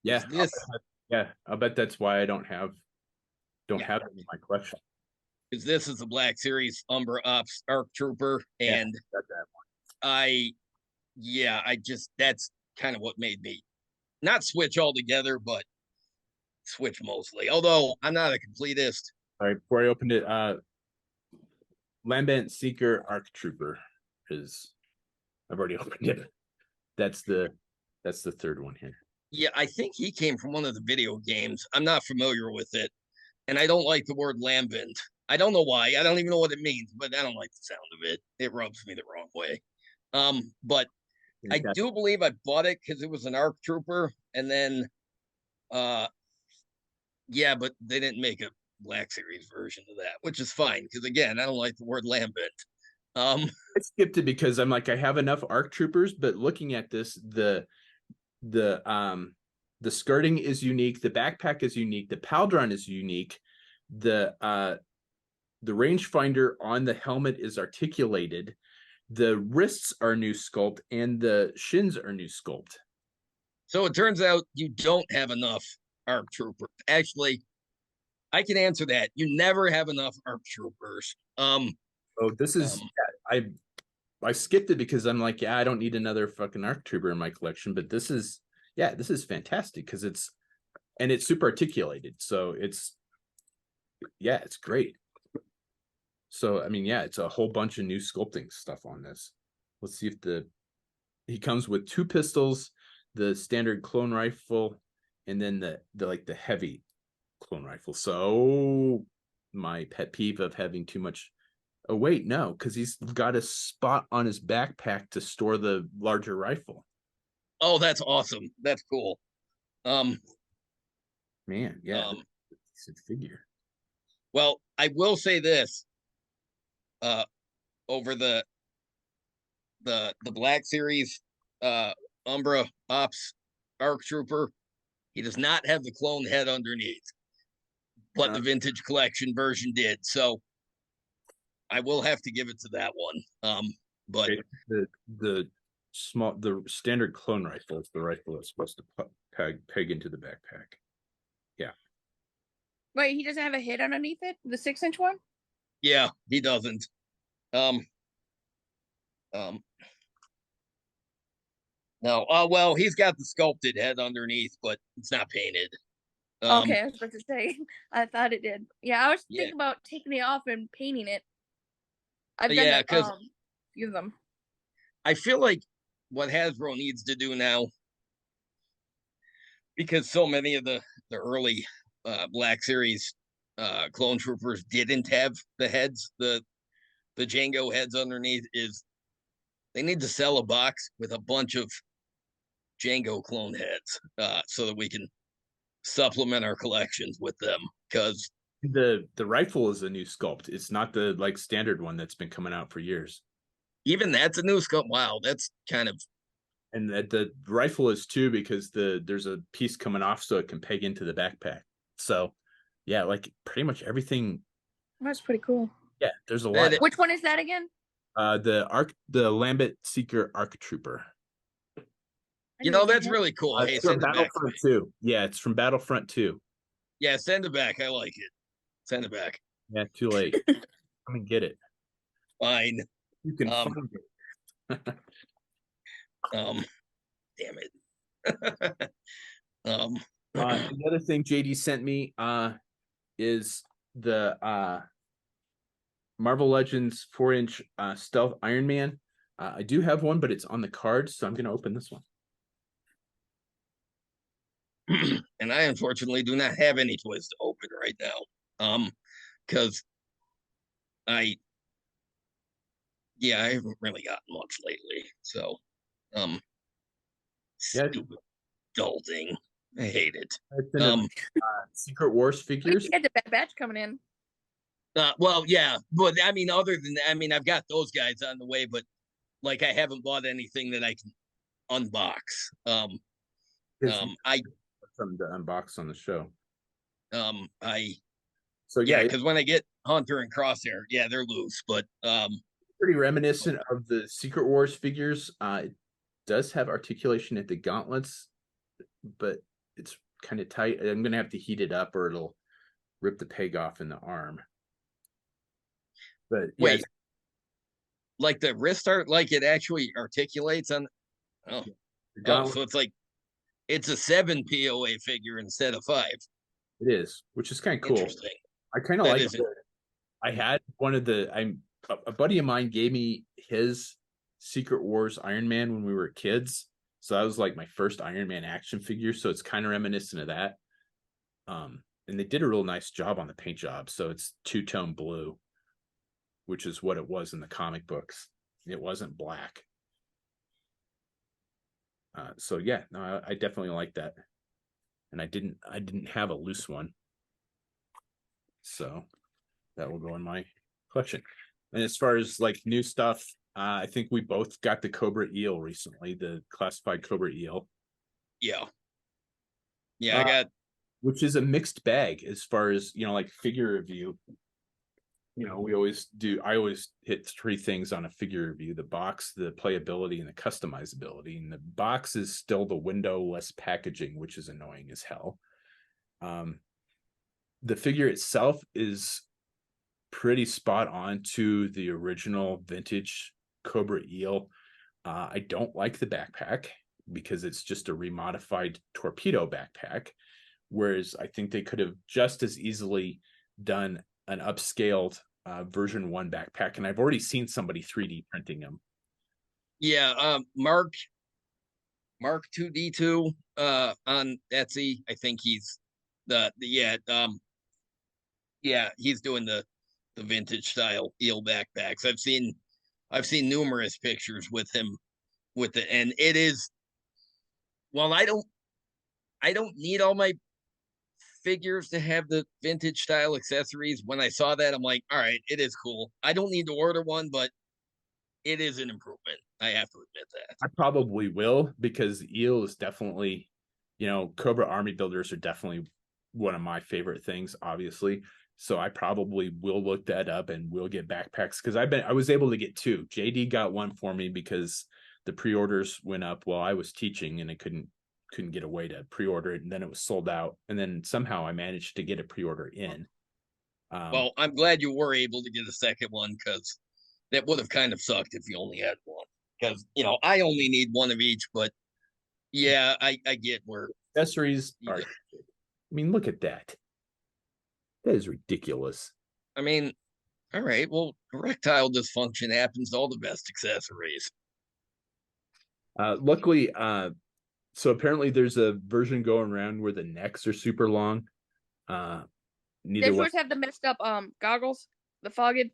Yeah, This I'll bet that's why I don't have Yeah. it in my collection. because this is the Black Series Umbra Ops Arc Trooper, Yeah, and got that one. I just that's kind of what made me not switch altogether, but switch mostly. Although I'm not a completist. All right, before I opened it, Lambent Seeker Arc Trooper is I've already opened it. That's the third one here. Yeah, I think he came from one of the video games. I'm not familiar with it, and I don't like the word lambent. I don't know why. I don't even know what it means, but I don't like the sound of it. It rubs me the wrong way. But I do believe I bought it because it was an ARC Trooper, and then, yeah, but they didn't make a Black Series version of that, which is fine because again, I don't like the word lambent. I skipped it because I'm like, I have enough ARC Troopers, but looking at this, the skirting is unique, the backpack is unique, the Paldron is unique, the rangefinder on the helmet is articulated, the wrists are new sculpt, and the shins are new sculpt. So it turns out you don't have enough ARC Troopers. Actually, I can answer that. You never have enough ARC Troopers. This is I skipped it because I'm like, yeah, I don't need another fucking ARC Trooper in my collection, but this is fantastic because it's super articulated, so it's great. So I mean, yeah, it's a whole bunch of new sculpting stuff on this. Let's see if he comes with 2 pistols, the standard clone rifle, and then the heavy clone rifle. So my pet peeve of having too much. Oh wait, no, because he's got a spot on his backpack to store the larger rifle. Oh, that's awesome. That's cool. Man, yeah, decent figure. Well, I will say this. Over the Black Series Umbra Ops ARC Trooper, he does not have the clone head underneath, but the Vintage Collection version did. So I will have to give it to that one. But the standard clone rifle is the rifle that's supposed to peg into the backpack. Yeah. Wait, he doesn't have a head underneath it? The 6-inch one? Yeah, he doesn't. No. Well, he's got the sculpted head underneath, but it's not painted. Okay, I was about to say. I thought it did. Yeah, I was Yeah. thinking about taking it off and painting it. I've done Yeah, that, because few of them. I feel like what Hasbro needs to do now, because so many of the early Black Series clone troopers didn't have the heads, the Django heads underneath, is they need to sell a box with a bunch of Django clone heads so that we can supplement our collections with them. Because the rifle is a new sculpt. It's not the like standard one that's been coming out for years. Even that's a new sculpt. Wow, that's kind of. And the rifle is too, because there's a piece coming off so it can peg into the backpack. So yeah, like pretty much everything. That's pretty cool. Yeah, there's a lot. Which one is that again? The Lambent Seeker ARC Trooper. You know, that's really cool. Hey, it's from Battlefront 2. Yeah, it's from Battlefront 2. Yeah, send it back. I like it. Send it back. Yeah, too late. Come and get it. Fine. You can find it. Damn it. The other thing JD sent me is the Marvel Legends 4-inch Stealth Iron Man. I do have one, but it's on the card, so I'm going to open this one. And I unfortunately do not have any toys to open right now. Because I haven't really gotten much lately. So, stupid adulting. I hate it. Secret Wars figures. You had the Bad Batch coming in. Well, yeah, but I mean, other than that, I mean, I've got those guys on the way, but like, I haven't bought anything that I can unbox. I something to unbox on the show. Because when I get Hunter and Crosshair, yeah, they're loose, but pretty reminiscent of the Secret Wars figures. It does have articulation at the gauntlets, but it's kind of tight. I'm gonna have to heat it up, or it'll rip the peg off in the arm. But yeah, Wait, like the wrist art, like it actually articulates on. Oh, the oh, gauntlet, so it's a 7 POA figure instead of 5. it is, which is kind of cool. Interesting. I kind of That like isn't. it. I had one of the a buddy of mine gave me his Secret Wars Iron Man when we were kids. So that was like my first Iron Man action figure. So it's kind of reminiscent of that. And they did a real nice job on the paint job. So it's two-tone blue, which is what it was in the comic books. It wasn't black. So yeah, no, I definitely like that. And I didn't have a loose one. So that will go in my collection. And as far as like new stuff, I think we both got the Cobra Eel recently, the classified Cobra Eel. Yeah. Yeah, I got. Which is a mixed bag as far as, like figure review. We always do. I always hit 3 things on a figure review: the box, the playability, and the customizability. And the box is still the windowless packaging, which is annoying as hell. The figure itself is pretty spot on to the original vintage Cobra Eel. I don't like the backpack because it's just a remodified torpedo backpack, whereas I think they could have just as easily done an upscaled version 1 backpack, and I've already seen somebody 3D printing them. Yeah, Mark 2D2 on Etsy. I think he's he's doing the vintage style eel backpacks. I've seen numerous pictures with him with it, and it is, well, I don't need all my figures to have the vintage style accessories. When I saw that, I'm like, all right, it is cool. I don't need to order one, but it is an improvement. I have to admit that. I probably will, because eel is definitely, Cobra Army Builders are definitely one of my favorite things, obviously. So I probably will look that up and will get backpacks, because I was able to get 2. JD got one for me because the pre-orders went up while I was teaching, and I couldn't get a way to pre-order it, and then it was sold out, and then somehow I managed to get a pre-order in. Well, I'm glad you were able to get a second one, because that would have kind of sucked if you only had one. Because I only need one of each, but yeah, I get where accessories are. I mean, look at that. That is ridiculous. I mean, all right, well, erectile dysfunction happens to all the best accessories. Luckily, so apparently there's a version going around where the necks are super long. Neither Does one. yours have the messed up goggles, the fogged?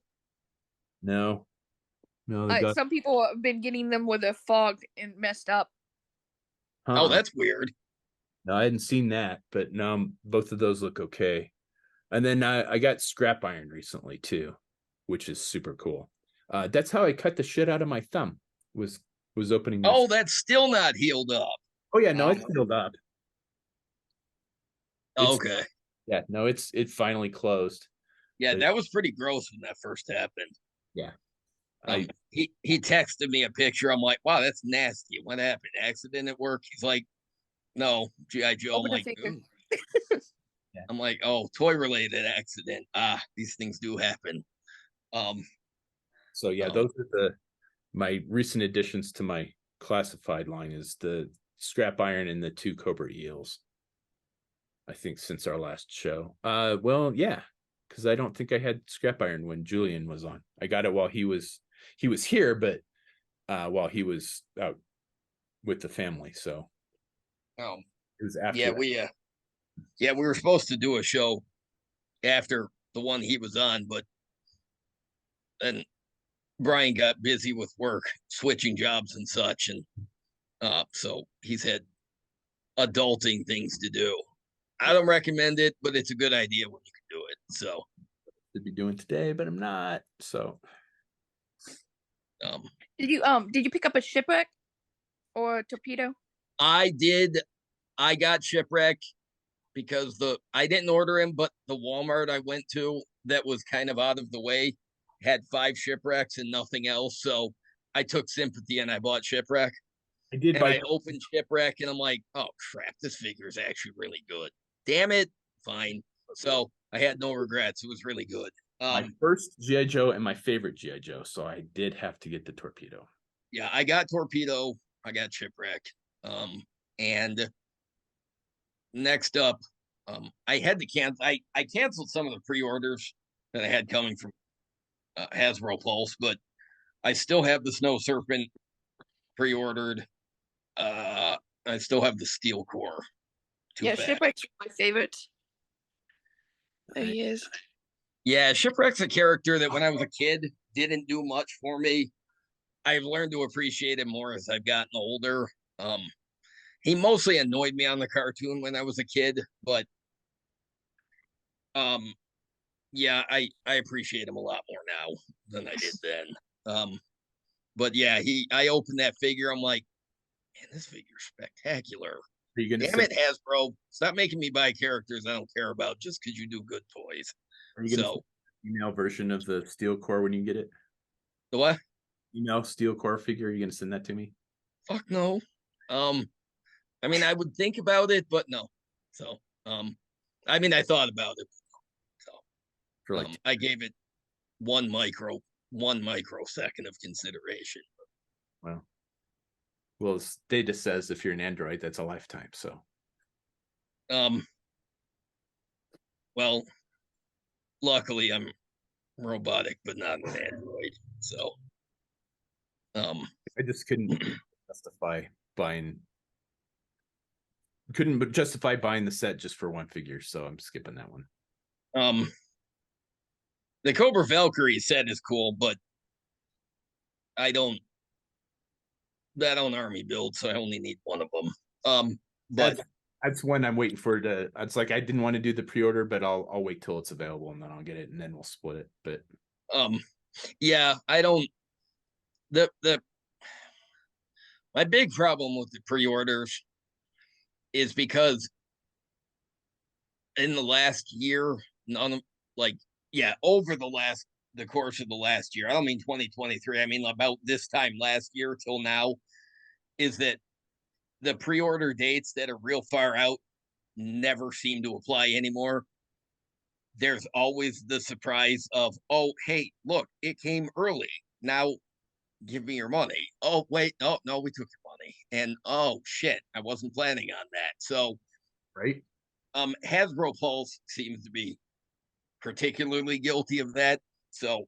No, they got. Some people have been getting them with a fogged and messed up. Oh, that's weird. No, I hadn't seen that, but no, both of those look okay. And then I got scrap iron recently too, which is super cool. That's how I cut the shit out of my thumb. Was opening this. Oh, that's still not healed up. Oh yeah, no, it's healed up. Okay. Yeah, no, it finally closed. Yeah, But that was pretty gross when that first happened. Yeah. He texted me a picture. I'm like, wow, that's nasty. What happened? Accident at work? He's like, no, G.I. Joe. I'm like, yeah. I'm like, oh, toy related accident. These things do happen. So yeah, those are my recent additions to my classified line, is the scrap iron and the 2 Cobra Eels. I think since our last show. Well, yeah, because I don't think I had scrap iron when Julian was on. I got it while he was here, but while he was out with the family. So it was after. Yeah, we were supposed to do a show after the one he was on, but then Brian got busy with work, switching jobs and such, and so he's had adulting things to do. I don't recommend it, but it's a good idea when you can do it. So to be doing today, but I'm not. So did you pick up a shipwreck or a torpedo? I did. I got shipwreck because I didn't order him, but the Walmart I went to that was kind of out of the way had 5 shipwrecks and nothing else. So I took sympathy and I bought shipwreck. I did and buy. I opened Shipwreck, and I'm like, oh crap, this figure is actually really good. Damn it, fine. So I had no regrets. It was really good. My first GI Joe and my favorite GI Joe, so I did have to get the Torpedo. Yeah, I got Torpedo, I got Shipwreck, and next up, I had to cancel. I canceled some of the pre-orders that I had coming from Hasbro Pulse, but I still have the Snow Serpent pre-ordered. I still have the Steel Core. Yeah, Pack. Shipwreck's my favorite. There he is. Yeah, Shipwreck's a character that when I was a kid didn't do much for me. I've learned to appreciate him more as I've gotten older. He mostly annoyed me on the cartoon when I was a kid, but yeah, I appreciate him a lot more now than I did then. But yeah, I opened that figure. I'm like, man, this figure's spectacular. Are you gonna Damn it, Hasbro! Stop making me buy characters I don't care about just because you do good toys. Are you gonna email version of the Steel Core when you get it? The what? Email Steel Core figure. Are you gonna send that to me? Fuck no. I mean, I would think about it, but no. So, I mean, I thought about it. So, For like, I gave it one microsecond of consideration. Well, they just says if you're an Android, that's a lifetime. So, well, luckily I'm robotic, but not an Android. So, I just couldn't justify buying. Couldn't justify buying the set just for one figure, so I'm skipping that one. The Cobra Valkyrie set is cool, but I don't army build, so I only need one of them. But that's when I'm waiting for it. It's like I didn't want to do the pre-order, but I'll wait till it's available and then I'll get it and then we'll split it. But yeah, I don't. My big problem with the pre-orders is because in the last year, over the course of the last year, I don't mean 2023, I mean about this time last year till now, is that the pre-order dates that are real far out never seem to apply anymore. There's always the surprise of, oh, hey, look, it came early. Now give me your money. Oh, wait, no, we took your money. And oh shit, I wasn't planning on that. So right. Hasbro Pulse seems to be particularly guilty of that. So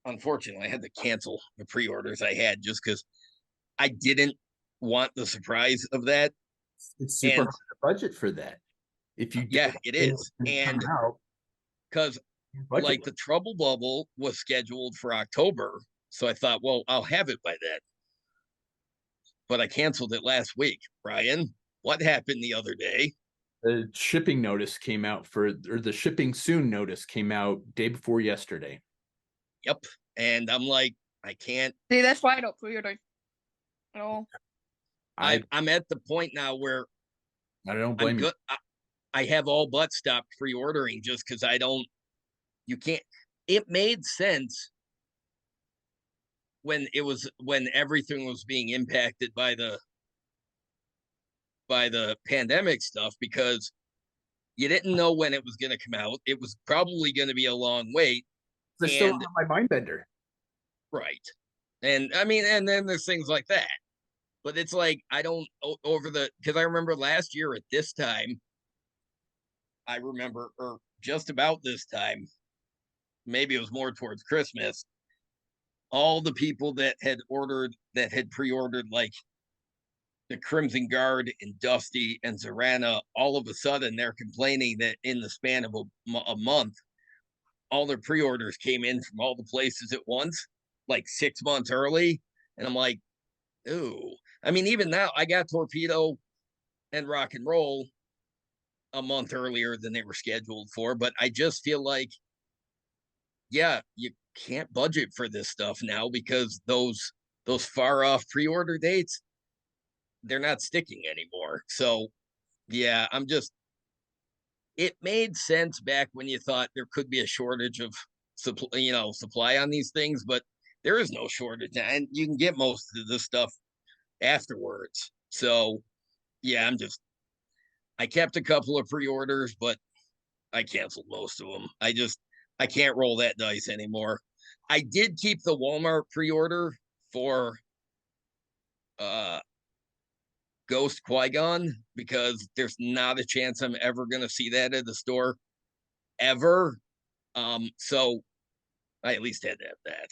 unfortunately, I had to cancel the pre-orders I had just because I didn't want the surprise of that. It's super hard to budget for that. If you it is. And because like the Trouble Bubble was scheduled for October, so I thought, well, I'll have it by then. But I canceled it last week. Brian, what happened the other day? The shipping notice came out or the shipping soon notice came out day before yesterday. Yep. And I'm like, I can't. See, that's why I don't pre-order. No. I'm at the point now where I don't blame you. I have all but stopped pre-ordering just because you can't. It made sense when everything was being impacted by the pandemic stuff, because you didn't know when it was going to come out. It was probably going to be a long wait. I still have my mind bender. Right. And I mean, and then there's things like that. But it's like, I don't because I remember last year at this time, or just about this time, maybe it was more towards Christmas, all the people that had pre-ordered like the Crimson Guard and Dusty and Zorana, all of a sudden they're complaining that in the span of a month, all their pre-orders came in from all the places at once, like 6 months early. And I'm like, ooh. I mean, even now, I got Torpedo and Rock and Roll a month earlier than they were scheduled for, but I just feel like, yeah, you can't budget for this stuff now because those far off pre-order dates, they're not sticking anymore. So yeah, it made sense back when you thought there could be a shortage of supply on these things, but there is no shortage, and you can get most of this stuff afterwards. So yeah, I kept a couple of pre-orders, but I canceled most of them. I can't roll that dice anymore. I did keep the Walmart pre-order for uh Ghost Qui-Gon because there's not a chance I'm ever gonna see that at the store ever. So I at least had to have that.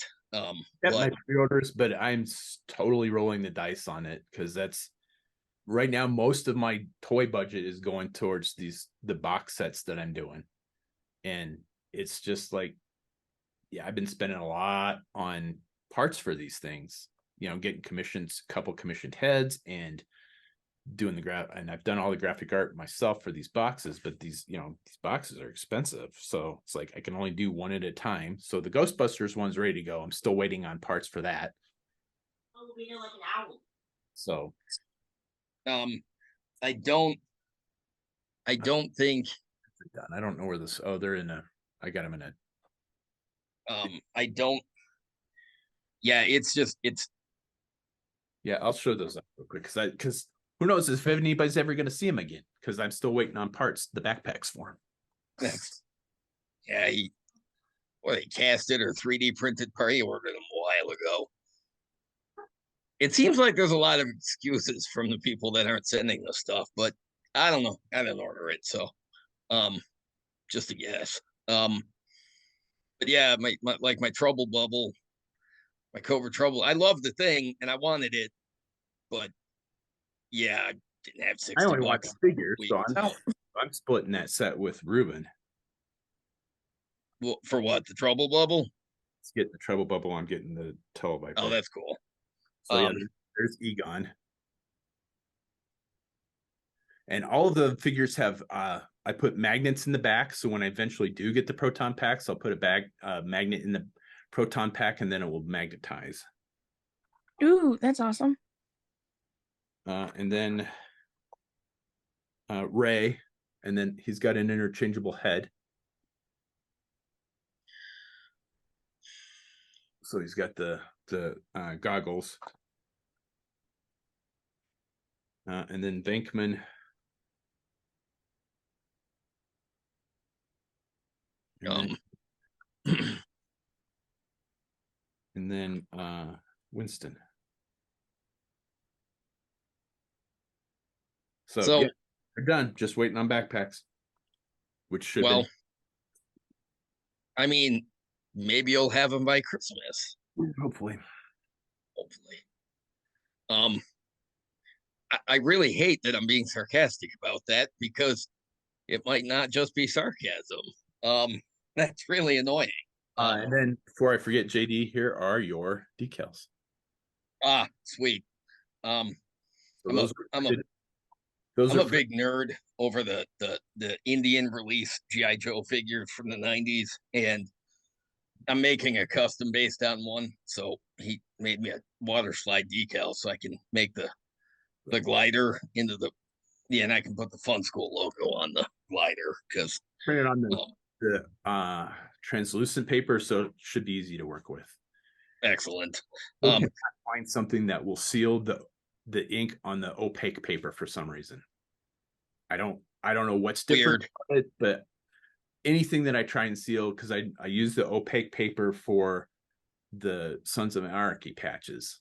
Got my But pre-orders, but I'm totally rolling the dice on it because that's right now most of my toy budget is going towards the box sets that I'm doing. And it's just like, yeah, I've been spending a lot on parts for these things, getting commissions, couple commissioned heads and doing and I've done all the graphic art myself for these boxes, but these boxes are expensive. So it's like I can only do one at a time. So the Ghostbusters one's ready to go. I'm still waiting on parts for that. So I don't think I don't know where this they're in I got them in I don't it's yeah, I'll show those up real quick because who knows if anybody's ever going to see them again because I'm still waiting on parts, the backpacks for them. Yeah, they cast it or 3D printed part. He ordered them a while ago. It seems like there's a lot of excuses from the people that aren't sending the stuff, but I don't know. I didn't order it, so just a guess. But yeah, my Trouble Bubble, my Cobra Trouble. I love the thing and I wanted it, but yeah, I didn't have 60 I only bucks. watch figures, so I'm splitting that set with Ruben. Well, for what? The Trouble Bubble? Let's get the Trouble Bubble. I'm getting the Televiper. Oh, that's cool. So yeah, there's Egon. And all of the figures have I put magnets in the back, so when I eventually do get the proton packs, I'll put a magnet in the proton pack, and then it will magnetize. Ooh, that's awesome. And then Ray, and then he's got an interchangeable head. So he's got the goggles. And then Venkman. And then Winston. So yeah, they're done. Just waiting on backpacks, which should well, I mean, maybe you'll have them by Christmas. Hopefully. I really hate that I'm being sarcastic about that because it might not just be sarcasm. That's really annoying. And then before I forget, JD, here are your decals. Sweet. So I'm a big nerd over the Indian release GI Joe figures from the 90s, and I'm making a custom based on one. So he made me a water slide decal so I can make the glider into and I can put the Fun School logo on the glider because print it on the translucent paper, so it should be easy to work with. Excellent. Find something that will seal the ink on the opaque paper for some reason. I don't know what's different about it, but anything that I try and seal, because I use the opaque paper for the Sons of Anarchy patches.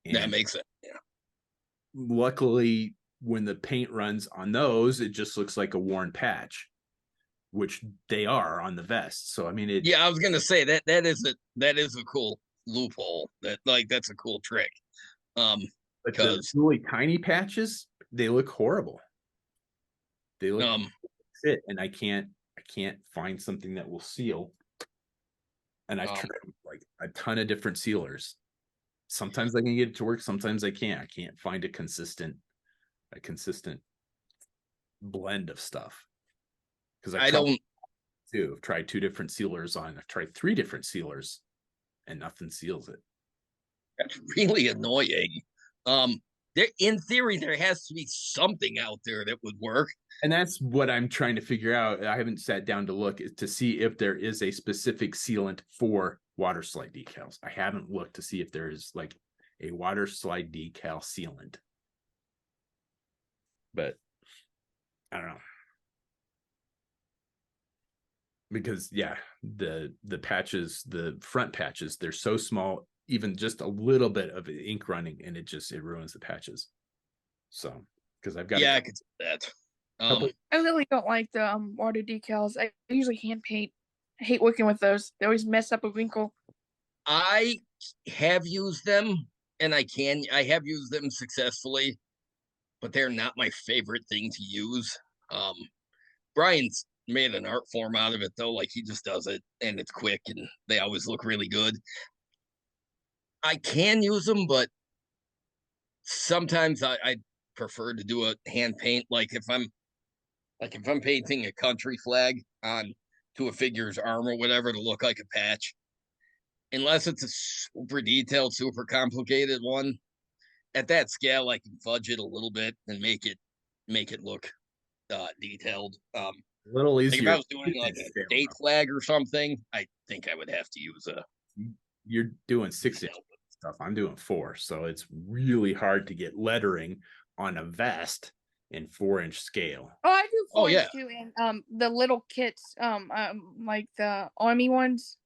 And that makes it. Yeah. Luckily, when the paint runs on those, it just looks like a worn patch, which they are on the vest. So I mean, I was gonna say that is a cool loophole. That's a cool trick. But the really tiny patches, they look horrible. They look shit, and I can't find something that will seal. And I've tried like a ton of different sealers. Sometimes I can get it to work, sometimes I can't. I can't find a consistent blend of stuff. Because I've tried 2 different sealers on. I've tried 3 different sealers, and nothing seals it. That's really annoying. In theory, there has to be something out there that would work. And that's what I'm trying to figure out. I haven't sat down to look to see if there is a specific sealant for water slide decals. I haven't looked to see if there is like a water slide decal sealant. But I don't know. Because yeah, the patches, the front patches, they're so small, even just a little bit of ink running and it ruins the patches. So because I've got I could see that. I really don't like the water decals. I usually hand paint. I hate working with those. They always mess up a wrinkle. I have used them, and I have used them successfully, but they're not my favorite thing to use. Brian's made an art form out of it though, like he just does it and it's quick and they always look really good. I can use them, but sometimes I prefer to do a hand paint. Like if I'm painting a country flag on to a figure's arm or whatever to look like a patch, unless it's a super detailed, super complicated one, at that scale I can fudge it a little bit and make it look detailed. a little Like if easier. I was doing like a state flag or something, I think I would have to use a. You're doing 6 inch stuff. I'm doing 4, so it's really hard to get lettering on a vest in 4-inch scale. Oh, I do 4 yeah. inch too, and the little kits, like the army ones.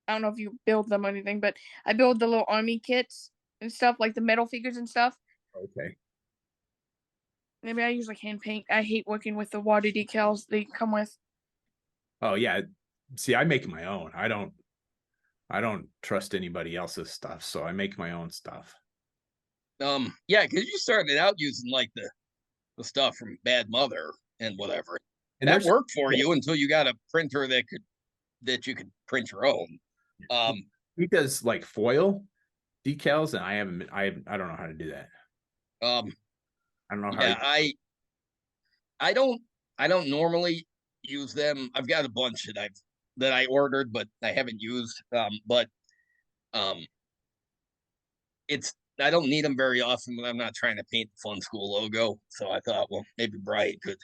I don't know if you build them or anything, but I build the little army kits and stuff, like the metal figures and stuff. Okay. Maybe I usually hand paint. I hate working with the water decals they come with. Oh yeah. See, I make my own. I don't trust anybody else's stuff, so I make my own stuff. Yeah, because you started out using like the stuff from Bad Mother and whatever. And that worked for you until you got a printer that you could print your own. He does like foil decals, and I don't know how to do that. I don't know how. Yeah, I don't normally use them. I've got a bunch that I ordered, but I haven't used. But it's I don't need them very often, but I'm not trying to paint the Fun School logo. So I thought, well, maybe Brian could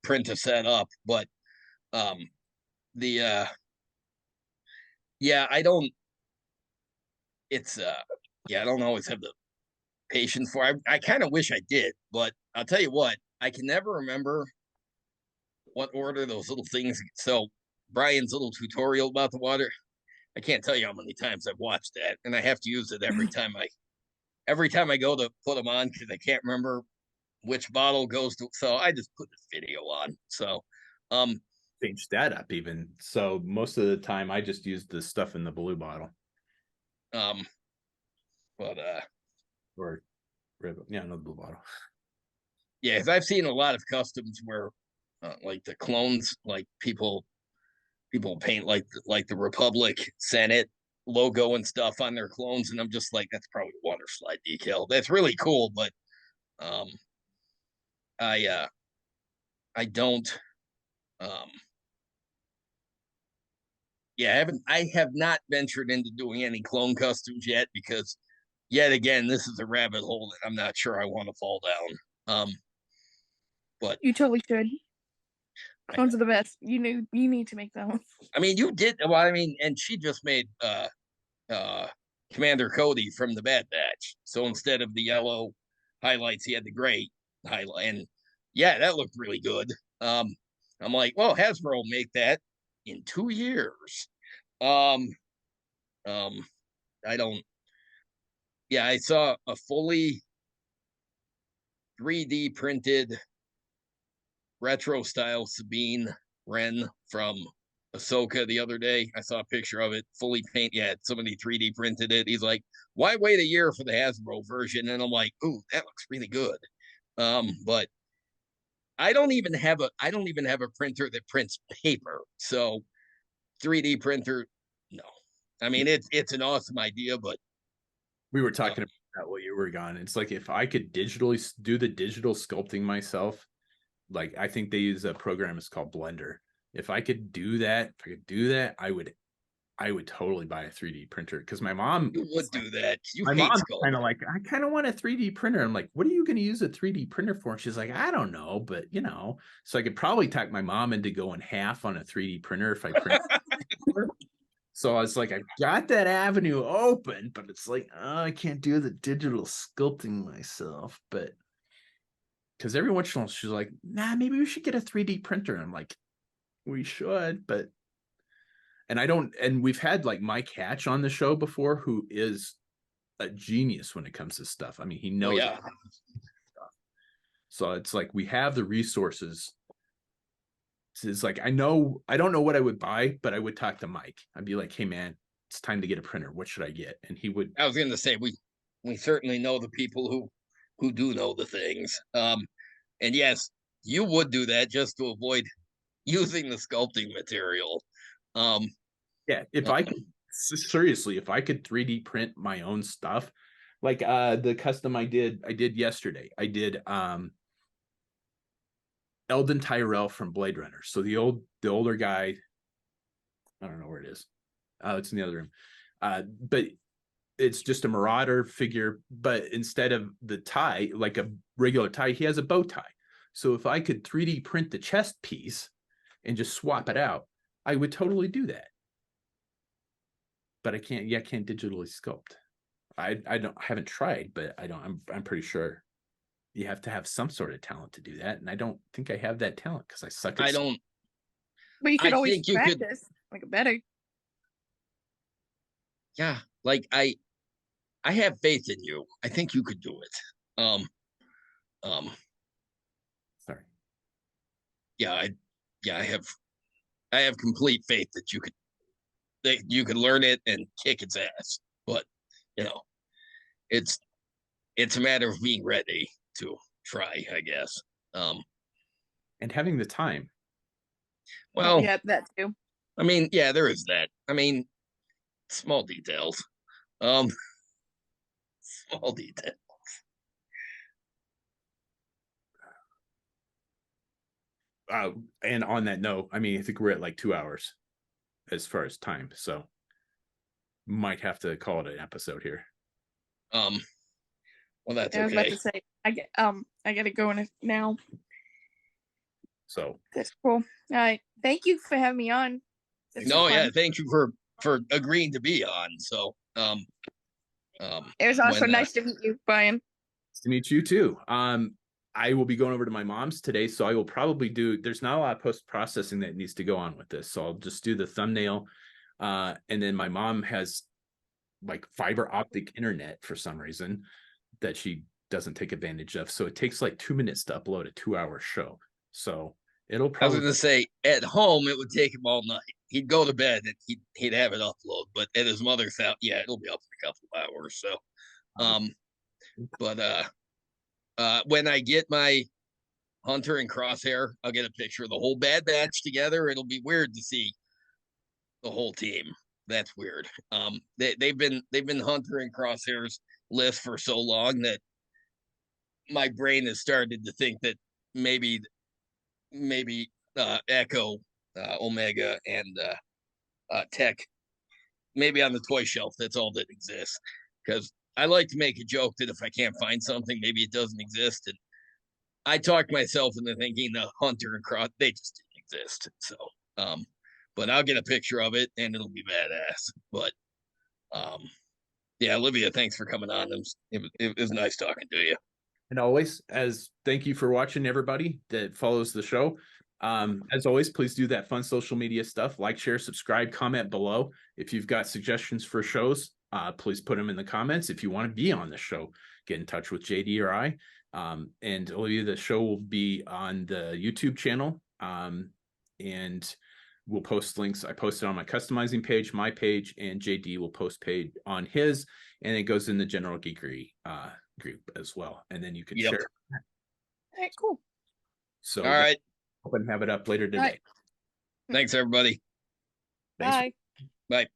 print a set up. But the yeah, I don't. It's I don't always have the patience for. I kind of wish I did, but I'll tell you what, I can never remember what order those little things. So Brian's little tutorial about the water, I can't tell you how many times I've watched that, and I have to use it every time I go to put them on because I can't remember which bottle goes to. So I just put this video on. So change that up even. So most of the time I just use the stuff in the blue bottle. But or yeah, no blue bottle. Yeah, because I've seen a lot of customs where like the clones, like people paint like the Republic Senate logo and stuff on their clones, and I'm just like, that's probably a water slide decal. That's really cool, but I don't I have not ventured into doing any clone customs yet because yet again this is a rabbit hole that I'm not sure I want to fall down. But you totally should. Clones are the best. You need to make them. I mean, you did well. I mean, and she just made Commander Cody from the Bad Batch. So instead of the yellow highlights, he had the gray highlight, and yeah, that looked really good. I'm like, well, Hasbro will make that in 2 years. I don't. Yeah, I saw a fully 3D printed retro style Sabine Wren from Ahsoka the other day. I saw a picture of it, fully paint. Yeah, somebody 3D printed it. He's like, why wait a year for the Hasbro version? And I'm like, ooh, that looks really good. But I don't even have a printer that prints paper. So 3D printer, no. I mean, it's an awesome idea, but we were talking about while you were gone. It's like if I could digitally do the digital sculpting myself, like I think they use a program, it's called Blender. If I could do that, I would totally buy a 3D printer because my mom would do that. My mom's kind of like, I kind of want a 3D printer. I'm like, what are you going to use a 3D printer for? And she's like, I don't know, but so I could probably talk my mom into going half on a 3D printer if I print. So I was like, I've got that avenue open, but it's like, oh, I can't do the digital sculpting myself. But because every once in a while she's like, nah, maybe we should get a 3D printer. And I'm like, we should, but and we've had like Mike Hatch on the show before, who is a genius when it comes to stuff. I mean, he knows yeah. stuff. So it's like we have the resources. It's like I don't know what I would buy, but I would talk to Mike. I'd be like, hey man, it's time to get a printer. What should I get? And he would. I was going to say we certainly know the people who do know the things. And yes, you would do that just to avoid using the sculpting material. Yeah, if I could seriously, if I could 3D print my own stuff, like the custom I did yesterday. I did Eldon Tyrell from Blade Runner. So the older guy, I don't know where it is. It's in the other room. But it's just a Marauder figure, but instead of the tie, like a regular tie, he has a bow tie. So if I could 3D print the chest piece and just swap it out, I would totally do that. But I can't digitally sculpt. I haven't tried, but I'm pretty sure you have to have some sort of talent to do that. And I don't think I have that talent because I suck at But you could I always think you could. practice like better. Yeah, like I have faith in you. I think you could do it. Sorry. Yeah, I have complete faith that you could learn it and kick its ass. But you know, it's a matter of being ready to try, I guess. And having the time. Well, yeah, that too. I mean, yeah, there is that. I mean, small details. Small detail. And on that note, I mean, I think we're at like 2 hours as far as time, so might have to call it an episode here. Well, that's I was about okay. to say I gotta go in now. So That's cool. All right, thank you for having me on. Yeah, thank you for agreeing to be on. So, it was also nice to meet you, Brian. Nice to meet you too. I will be going over to my mom's today, so I will probably there's not a lot of post-processing that needs to go on with this. So I'll just do the thumbnail. And then my mom has like fiber optic internet for some reason that she doesn't take advantage of. So it takes like 2 minutes to upload a 2-hour show. So it'll probably. I was going to say at home, it would take him all night. He'd go to bed and he'd have it upload, but at his mother's house, yeah, it'll be up for a couple of hours. So, but when I get my Hunter and Crosshair, I'll get a picture of the whole Bad Batch together. It'll be weird to see the whole team. That's weird. They've been Hunter and Crosshair's list for so long that my brain has started to think that maybe Echo, Omega, and Tech, maybe on the toy shelf. That's all that exists. Because I like to make a joke that if I can't find something, maybe it doesn't exist. And I talked myself into thinking the Hunter and Cross, they just didn't exist. So, but I'll get a picture of it and it'll be badass. But, yeah, Olivia, thanks for coming on. It was nice talking to you. And always, thank you for watching, everybody that follows the show. As always, please do that fun social media stuff. Like, share, subscribe, comment below. If you've got suggestions for shows, please put them in the comments. If you want to be on the show, get in touch with JD or I. And Olivia, the show will be on the YouTube channel. And we'll post links. I posted on my customizing page, my page, and JD will post page on his, and it goes in the general Geekery group as well. And then you can share. All right, cool. So all right, hope and have it up later today. Right. Thanks everybody. Thanks. Bye. Bye.